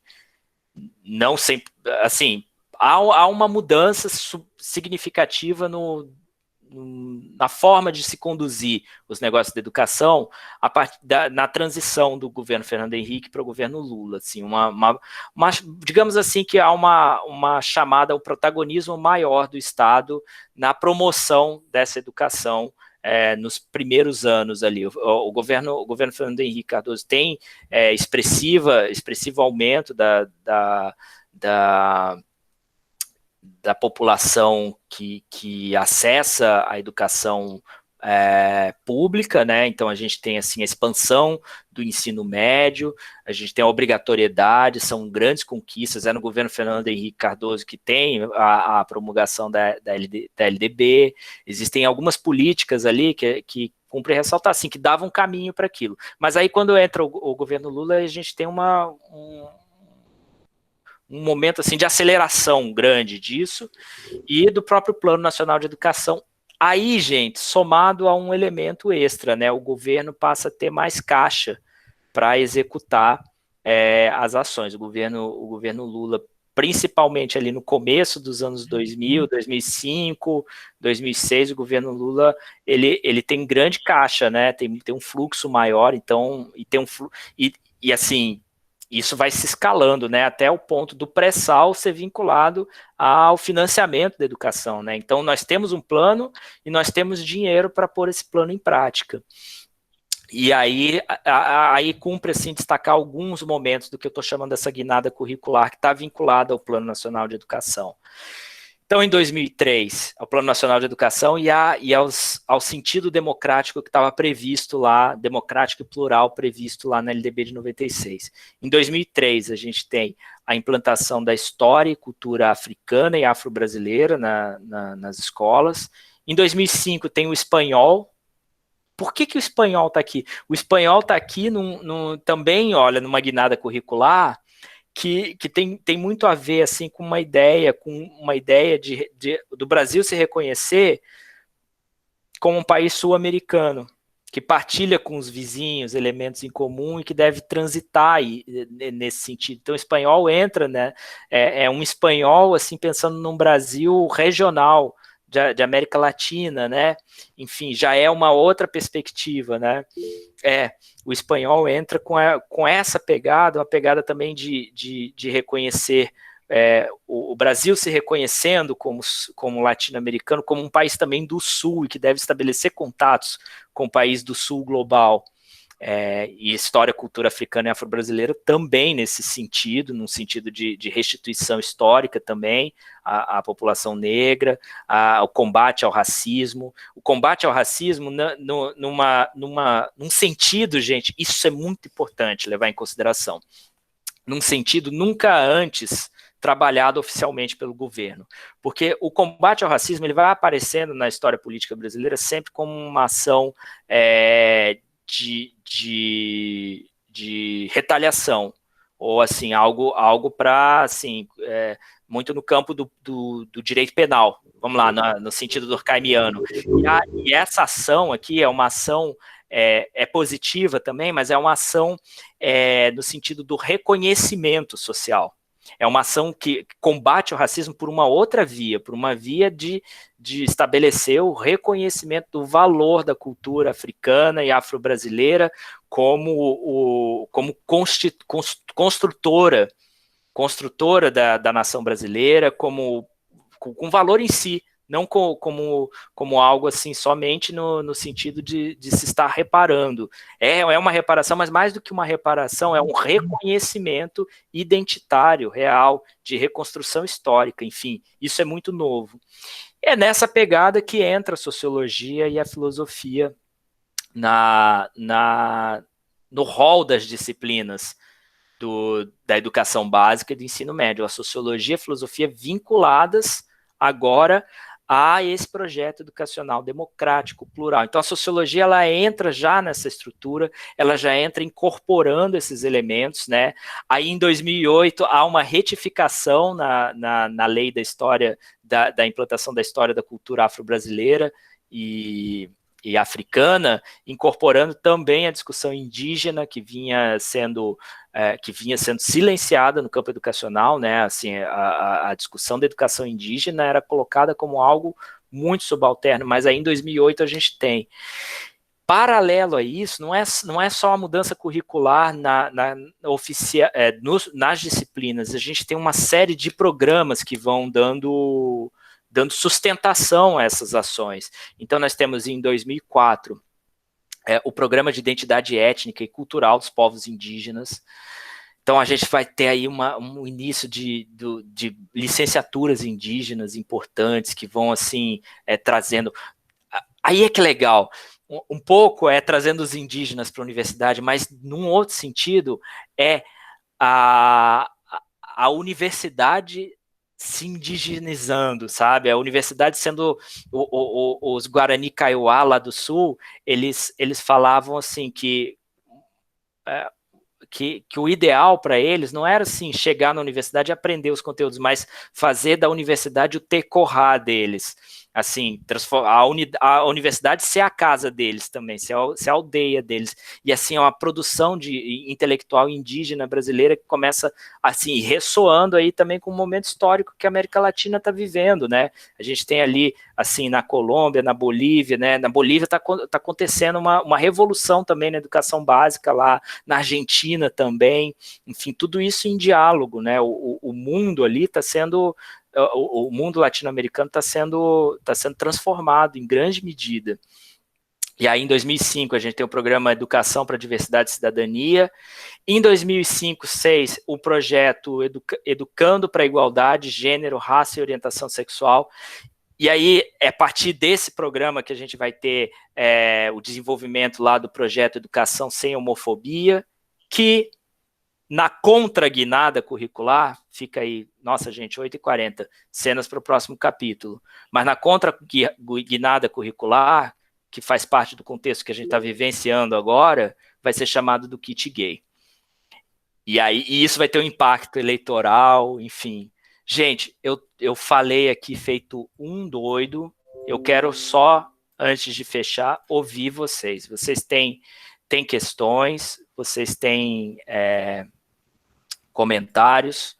não sempre, assim, há uma mudança significativa na forma de se conduzir os negócios da educação na transição do governo Fernando Henrique para o governo Lula, assim, digamos assim que há uma chamada ao protagonismo maior do Estado na promoção dessa educação nos primeiros anos ali. O governo Fernando Henrique Cardoso tem expressivo aumento da população que acessa a educação pública, né? Então a gente tem assim a expansão do ensino médio, a gente tem a obrigatoriedade, são grandes conquistas. É no governo Fernando Henrique Cardoso que tem a promulgação da LDB. Existem algumas políticas ali que cumpre ressaltar, assim, que davam caminho para aquilo. Mas aí quando entra o governo Lula, a gente tem um momento assim de aceleração grande disso e do próprio Plano Nacional de Educação. Aí, gente, somado a um elemento extra, né? O governo passa a ter mais caixa para executar as ações. O governo Lula, principalmente ali no começo dos anos 2000, 2005, 2006, o governo Lula ele tem grande caixa, né? Tem um fluxo maior, então e assim isso vai se escalando, né, até o ponto do pré-sal ser vinculado ao financiamento da educação, né? Então nós temos um plano e nós temos dinheiro para pôr esse plano em prática. E aí cumpre assim destacar alguns momentos do que eu estou chamando dessa guinada curricular que está vinculada ao Plano Nacional de Educação. Então, em 2003, ao Plano Nacional de Educação e ao sentido democrático que estava previsto lá, democrático e plural previsto lá na LDB de 96. Em 2003, a gente tem a implantação da história e cultura africana e afro-brasileira nas escolas. Em 2005, tem o espanhol. Por que o espanhol está aqui? O espanhol está aqui também, olha, numa guinada curricular, que tem muito a ver assim com uma ideia do Brasil se reconhecer como um país sul-americano, que partilha com os vizinhos elementos em comum e que deve transitar aí, nesse sentido. Então o espanhol entra, né? É um espanhol assim pensando num Brasil regional, de América Latina, né? Enfim, já é uma outra perspectiva, né? O espanhol entra com essa pegada, uma pegada também de reconhecer o Brasil se reconhecendo como latino-americano, como um país também do Sul e que deve estabelecer contatos com o país do Sul global. E história, cultura africana e afro-brasileira também nesse sentido, num sentido de restituição histórica também, à população negra, o combate ao racismo. O combate ao racismo num sentido, gente, isso é muito importante levar em consideração, num sentido nunca antes trabalhado oficialmente pelo governo, porque o combate ao racismo ele vai aparecendo na história política brasileira sempre como uma ação de retaliação, ou assim, algo para, assim, muito no campo do direito penal, vamos lá, no sentido durkheimiano. E essa ação aqui é uma ação positiva também, mas é uma ação no sentido do reconhecimento social. É uma ação que combate o racismo por uma outra via, por uma via de estabelecer o reconhecimento do valor da cultura africana e afro-brasileira como construtora da nação brasileira, com valor em si, não como algo assim somente no sentido de se estar reparando. É uma reparação, mas mais do que uma reparação, é um reconhecimento identitário, real, de reconstrução histórica, enfim, isso é muito novo. É nessa pegada que entra a sociologia e a filosofia no rol das disciplinas da educação básica e do ensino médio. A sociologia e a filosofia vinculadas agora a esse projeto educacional democrático, plural. Então a sociologia ela entra já nessa estrutura, ela já entra incorporando esses elementos, né? Aí em 2008 há uma retificação na lei da história, da implantação da história da cultura afro-brasileira e africana, incorporando também a discussão indígena que vinha sendo silenciada no campo educacional, né? Assim, a discussão da educação indígena era colocada como algo muito subalterno, mas aí em 2008 a gente tem. Paralelo a isso, não é só a mudança curricular nas disciplinas, a gente tem uma série de programas que vão dando sustentação a essas ações. Então, nós temos em 2004 o Programa de Identidade Étnica e Cultural dos Povos Indígenas. Então, a gente vai ter aí um início de licenciaturas indígenas importantes que vão, assim, trazendo... aí é que é legal. Um pouco é trazendo os indígenas para a universidade, mas num outro sentido é a universidade se indigenizando, sabe? A universidade sendo os Guarani Kaiowá lá do sul, eles falavam assim que o ideal para eles não era assim chegar na universidade e aprender os conteúdos, mas fazer da universidade o tecorá deles, assim, a universidade ser a casa deles também, ser a aldeia deles, e assim, é uma produção de intelectual indígena brasileira que começa, assim, ressoando aí também com o momento histórico que a América Latina está vivendo, né, a gente tem ali, assim, na Colômbia, na Bolívia, né, na Bolívia está acontecendo uma revolução também na educação básica lá, na Argentina também, enfim, tudo isso em diálogo, né, o mundo ali está sendo... O mundo latino-americano está sendo transformado em grande medida. E aí, em 2005, a gente tem o programa Educação para a Diversidade e Cidadania. Em 2005, 2006, o projeto Educando para a Igualdade, Gênero, Raça e Orientação Sexual. E aí, é a partir desse programa que a gente vai ter o desenvolvimento lá do projeto Educação Sem Homofobia, que na contra-guinada curricular, fica aí, nossa gente, 8h40, cenas para o próximo capítulo, mas na contra-guinada curricular, que faz parte do contexto que a gente está vivenciando agora, vai ser chamado do kit gay. E isso vai ter um impacto eleitoral, enfim. Gente, eu falei aqui feito um doido, eu quero só, antes de fechar, ouvir vocês. Vocês têm questões, vocês têm... comentários.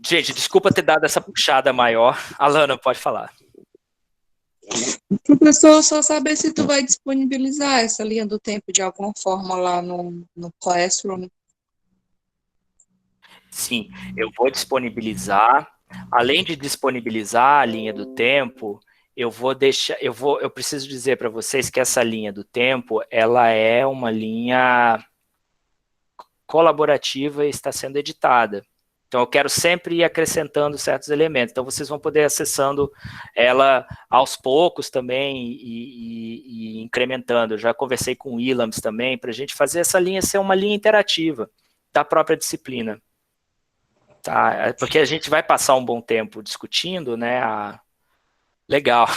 Gente, desculpa ter dado essa puxada maior. Alana, pode falar. Professor, só saber se tu vai disponibilizar essa linha do tempo de alguma forma lá no Classroom. Sim, eu vou disponibilizar. Além de disponibilizar a linha do tempo, eu preciso dizer para vocês que essa linha do tempo, ela é uma linha colaborativa e está sendo editada. Então, eu quero sempre ir acrescentando certos elementos. Então, vocês vão poder ir acessando ela aos poucos também e incrementando. Eu já conversei com o Wilams também, para a gente fazer essa linha ser uma linha interativa da própria disciplina. Tá? Porque a gente vai passar um bom tempo discutindo, né? Legal.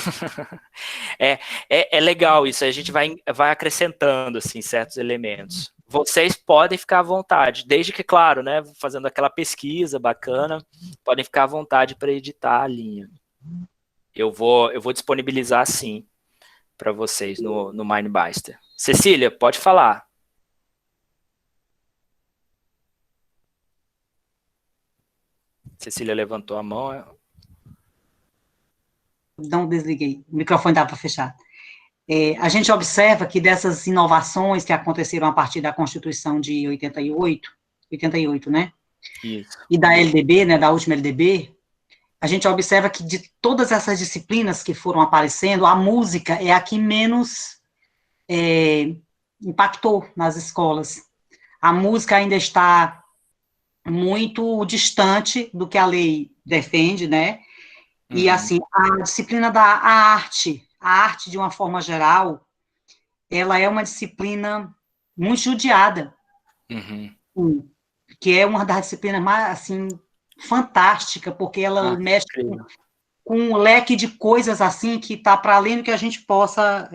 É legal isso, a gente vai acrescentando assim, certos elementos. Vocês podem ficar à vontade, desde que, claro, né, fazendo aquela pesquisa bacana, podem ficar à vontade para editar a linha. Eu vou disponibilizar, sim, para vocês no Mindbuster. Cecília, pode falar. Cecília levantou a mão. Não desliguei, o microfone estava para fechar. A gente observa que dessas inovações que aconteceram a partir da Constituição de 88, né? Isso. E da LDB, né, da última LDB, a gente observa que de todas essas disciplinas que foram aparecendo, a música é a que menos impactou nas escolas. A música ainda está muito distante do que a lei defende, né? E, assim, a disciplina da arte, de uma forma geral, ela é uma disciplina muito judiada, que é uma das disciplinas mais, assim, fantástica, porque ela mexe com um leque de coisas, assim, que está para além do que a gente possa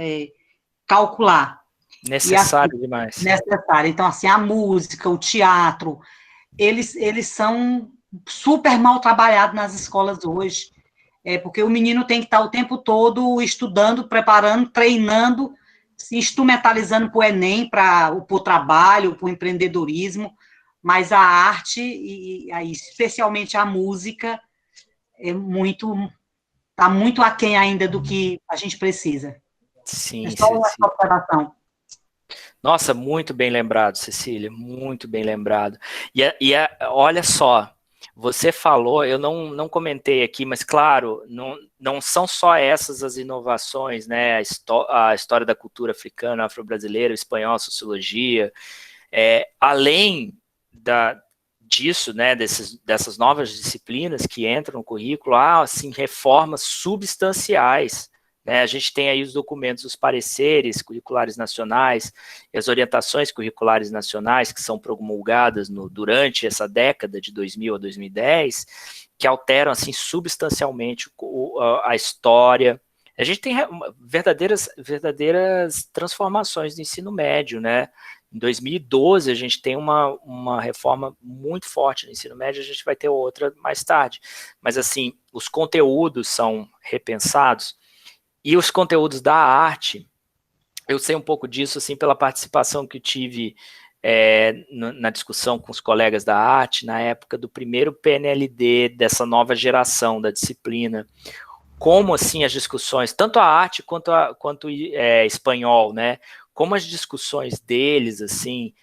calcular. Necessário e, assim, demais. Necessário. Então, assim, a música, o teatro, eles são super mal trabalhados nas escolas hoje. Porque o menino tem que estar o tempo todo estudando, preparando, treinando, se instrumentalizando para o Enem, para o trabalho, para o empreendedorismo, mas a arte, e especialmente a música, está muito aquém ainda do que a gente precisa. Sim, só uma observação. Nossa, muito bem lembrado, Cecília, muito bem lembrado. Olha só, você falou, eu não comentei aqui, mas claro, não são só essas as inovações, né? A história da cultura africana, afro-brasileira, o espanhol, a sociologia, além disso, né? Dessas novas disciplinas que entram no currículo, há assim, reformas substanciais né? A gente tem aí os documentos, os pareceres curriculares nacionais e as orientações curriculares nacionais que são promulgadas durante essa década de 2000 a 2010, que alteram assim substancialmente a história. A gente tem verdadeiras transformações no ensino médio, né? Em 2012, a gente tem uma reforma muito forte no ensino médio, a gente vai ter outra mais tarde. Mas, assim, os conteúdos são repensados, e os conteúdos da arte, eu sei um pouco disso, assim, pela participação que eu tive na discussão com os colegas da arte, na época do primeiro PNLD, dessa nova geração da disciplina, como, assim, as discussões, tanto a arte quanto espanhol, né, como as discussões deles, assim,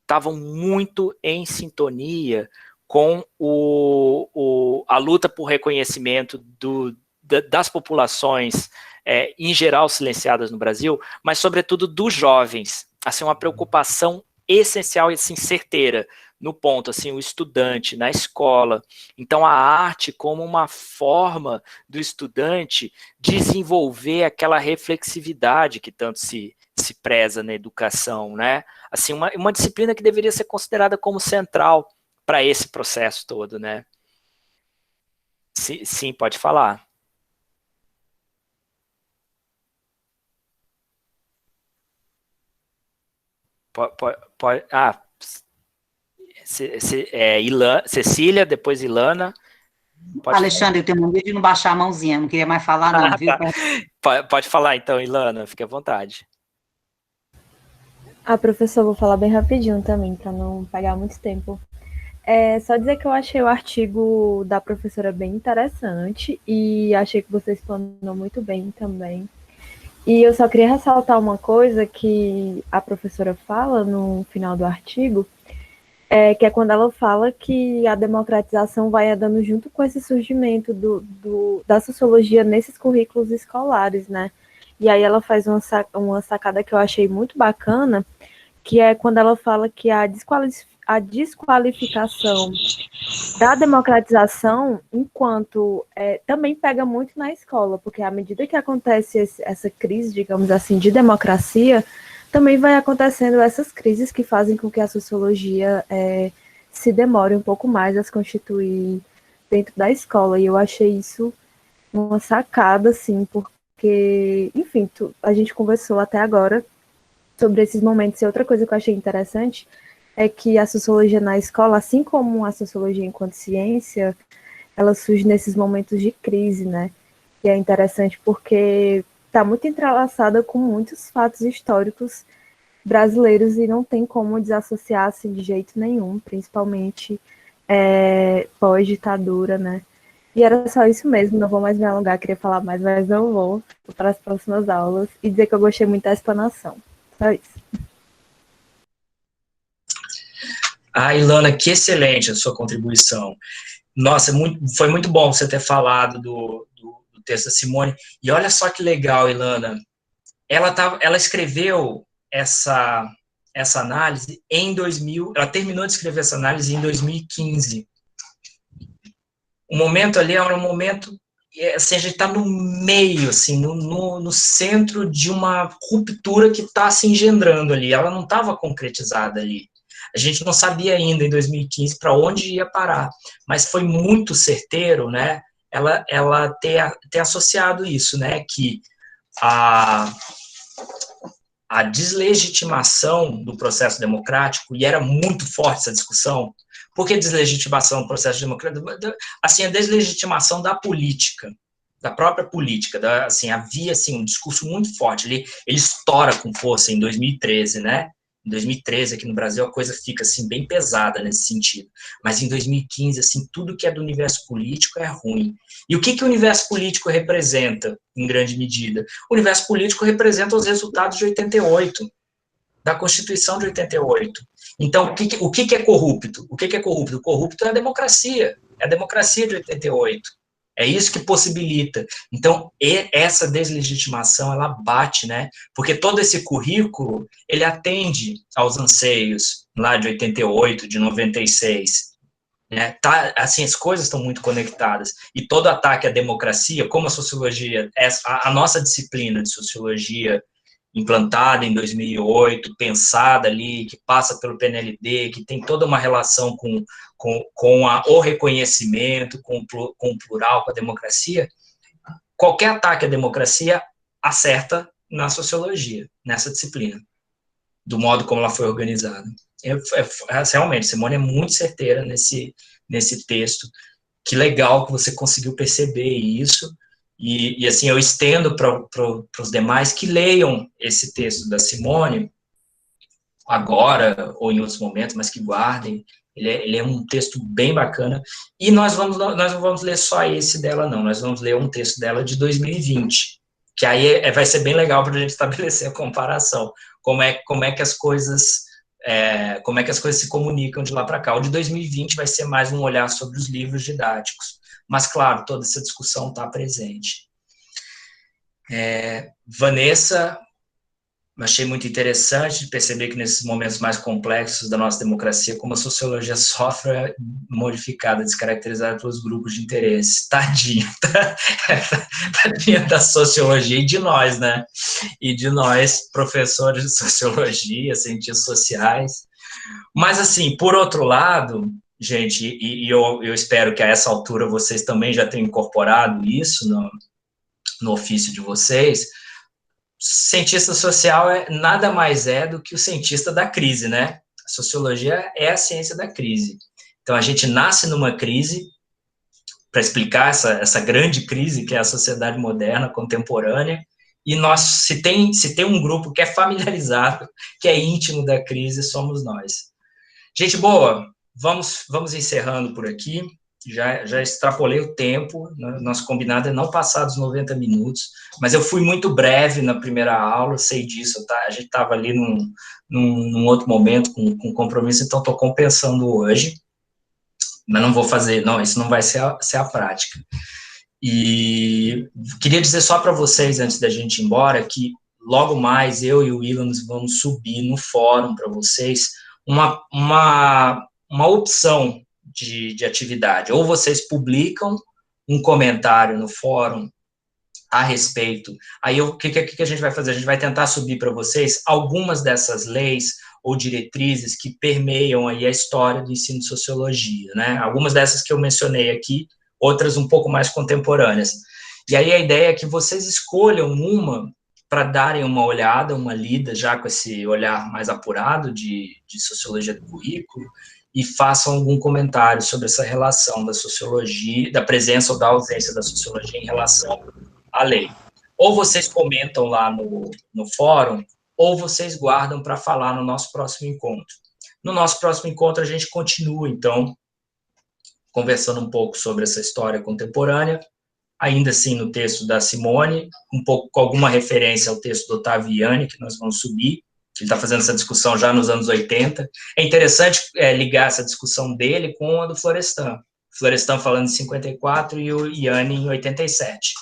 estavam muito em sintonia com a luta por reconhecimento das populações, em geral, silenciadas no Brasil, mas, sobretudo, dos jovens. Assim, uma preocupação essencial e, assim, certeira, no ponto, assim, o estudante na escola. Então, a arte como uma forma do estudante desenvolver aquela reflexividade que tanto se preza na educação, né? Assim, uma disciplina que deveria ser considerada como central para esse processo todo, né? Sim, pode falar. Pode, Cecília, depois Ilana. Alexandre, eu tenho mania de não baixar a mãozinha, não queria mais falar não, viu? Tá. Pode falar então, Ilana, fique à vontade. Professor, vou falar bem rapidinho também, para não pegar muito tempo. Só dizer que eu achei o artigo da professora bem interessante e achei que você explanou muito bem também. E eu só queria ressaltar uma coisa que a professora fala no final do artigo, que é quando ela fala que a democratização vai andando junto com esse surgimento da sociologia nesses currículos escolares, né? E aí ela faz uma sacada que eu achei muito bacana, que é quando ela fala que a desqualificação da democratização, enquanto também pega muito na escola, porque à medida que acontece essa crise, digamos assim, de democracia, também vai acontecendo essas crises que fazem com que a sociologia se demore um pouco mais a se constituir dentro da escola, e eu achei isso uma sacada, assim, porque, enfim, a gente conversou até agora sobre esses momentos, e outra coisa que eu achei interessante é que a sociologia na escola, assim como a sociologia enquanto ciência, ela surge nesses momentos de crise, né? E é interessante porque está muito entrelaçada com muitos fatos históricos brasileiros e não tem como desassociar assim, de jeito nenhum, principalmente pós-ditadura, né? E era só isso mesmo, não vou mais me alongar, queria falar mais, mas não vou para as próximas aulas e dizer que eu gostei muito da explanação. Só isso. Ilana, que excelente a sua contribuição. Nossa, foi muito bom você ter falado do texto da Simone. E olha só que legal, Ilana. Ela escreveu essa análise em 2000, ela terminou de escrever essa análise em 2015. O momento ali era um momento, assim, a gente está no meio, assim, no centro de uma ruptura que está se engendrando ali. Ela não estava concretizada ali. A gente não sabia ainda, em 2015, para onde ia parar, mas foi muito certeiro, né, ela ter associado isso, né, que a deslegitimação do processo democrático, e era muito forte essa discussão, por que deslegitimação do processo democrático? Assim, a deslegitimação da política, da própria política, assim, havia, assim, um discurso muito forte, ele estoura com força em 2013, né, em 2013, aqui no Brasil, a coisa fica, assim, bem pesada nesse sentido. Mas em 2015, assim, tudo que é do universo político é ruim. E o que o universo político representa, em grande medida? O universo político representa os resultados de 88, da Constituição de 88. Então, o que é corrupto? O que é corrupto? O corrupto é a democracia de 88. É isso que possibilita. Então, essa deslegitimação, ela bate, né? Porque todo esse currículo, ele atende aos anseios lá de 88, de 96. né? Tá, assim, as coisas estão muito conectadas. E todo ataque à democracia, como a sociologia, a nossa disciplina de sociologia implantada em 2008, pensada ali, que passa pelo PNLD, que tem toda uma relação com o reconhecimento, com o plural, com a democracia, qualquer ataque à democracia acerta na sociologia, nessa disciplina, do modo como ela foi organizada. Realmente, Simone é muito certeira nesse texto. Que legal que você conseguiu perceber isso. E assim, eu estendo para os demais que leiam esse texto da Simone, agora ou em outros momentos, mas que guardem. Ele é um texto bem bacana. E nós não vamos ler só esse dela, não. Nós vamos ler um texto dela de 2020, que aí vai ser bem legal para a gente estabelecer a comparação. Como é que as coisas se comunicam de lá para cá. O de 2020 vai ser mais um olhar sobre os livros didáticos. Mas, claro, toda essa discussão está presente. Vanessa, achei muito interessante perceber que nesses momentos mais complexos da nossa democracia, como a sociologia sofre modificada, descaracterizada pelos grupos de interesse. Tadinha da sociologia e de nós, né? E de nós, professores de sociologia, cientistas sociais. Mas, assim, por outro lado, gente, e eu espero que a essa altura vocês também já tenham incorporado isso no ofício de vocês, cientista social nada mais do que o cientista da crise, né? A sociologia é a ciência da crise. Então, a gente nasce numa crise para explicar essa grande crise que é a sociedade moderna, contemporânea, e se tem um grupo que é familiarizado, que é íntimo da crise, somos nós. Gente boa, vamos encerrando por aqui. Já extrapolei o tempo, nosso combinado é não passar dos 90 minutos, mas eu fui muito breve na primeira aula, sei disso, tá? A gente estava ali num outro momento com compromisso, então estou compensando hoje, mas não vou fazer, não, isso não vai ser a prática. E queria dizer só para vocês, antes da gente ir embora, que logo mais eu e o Ilan vamos subir no fórum para vocês uma opção de atividade. Ou vocês publicam um comentário no fórum a respeito. Aí o que a gente vai fazer? A gente vai tentar subir para vocês algumas dessas leis ou diretrizes que permeiam aí a história do ensino de sociologia, né? Algumas dessas que eu mencionei aqui, outras um pouco mais contemporâneas. E aí a ideia é que vocês escolham uma para darem uma olhada, uma lida, já com esse olhar mais apurado de sociologia do currículo, e façam algum comentário sobre essa relação da sociologia, da presença ou da ausência da sociologia em relação à lei. Ou vocês comentam lá no fórum, ou vocês guardam para falar no nosso próximo encontro. No nosso próximo encontro, a gente continua, então, conversando um pouco sobre essa história contemporânea, ainda assim no texto da Simone, um pouco com alguma referência ao texto do Ottaviani, que nós vamos subir, que ele está fazendo essa discussão já nos anos 80. É interessante ligar essa discussão dele com a do Florestan. Florestan falando em 54 e o Yanni em 87.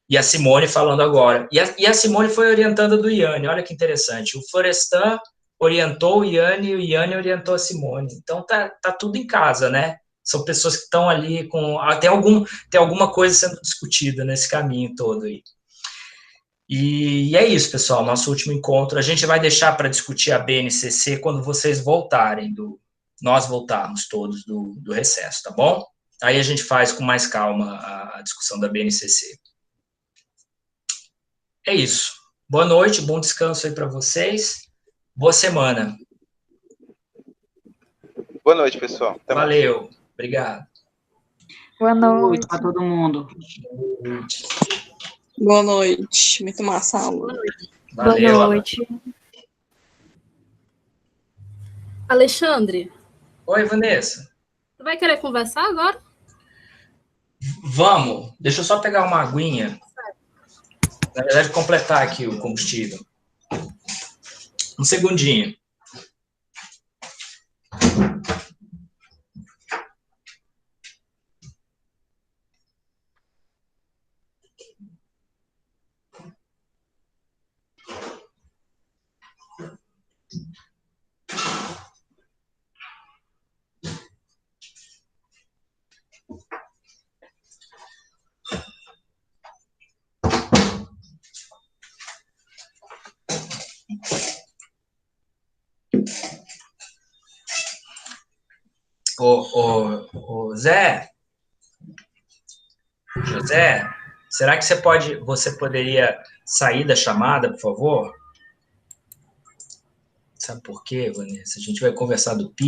E a Simone falando agora. E a Simone foi orientando do Yanni, olha que interessante. O Florestan orientou o Yanni e o Yanni orientou a Simone. Então tá tudo em casa, né? São pessoas que estão ali com... Tem alguma coisa sendo discutida nesse caminho todo aí. E é isso, pessoal, nosso último encontro. A gente vai deixar para discutir a BNCC quando vocês voltarem, nós voltarmos todos do recesso, tá bom? Aí a gente faz com mais calma a discussão da BNCC. É isso. Boa noite, bom descanso aí para vocês. Boa semana. Boa noite, pessoal. Até mais. Valeu. Obrigado. Boa noite para todo mundo. Boa noite. Muito massa a aula. Valeu. Boa noite. Alexandre, Oi, Vanessa. você vai querer conversar agora? Vamos. Deixa eu só pegar uma aguinha. Na verdade, completar aqui o combustível. Um segundinho. Ô, Zé, José, será que você poderia sair da chamada, por favor? Sabe por quê, Vanessa? A gente vai conversar do PIB.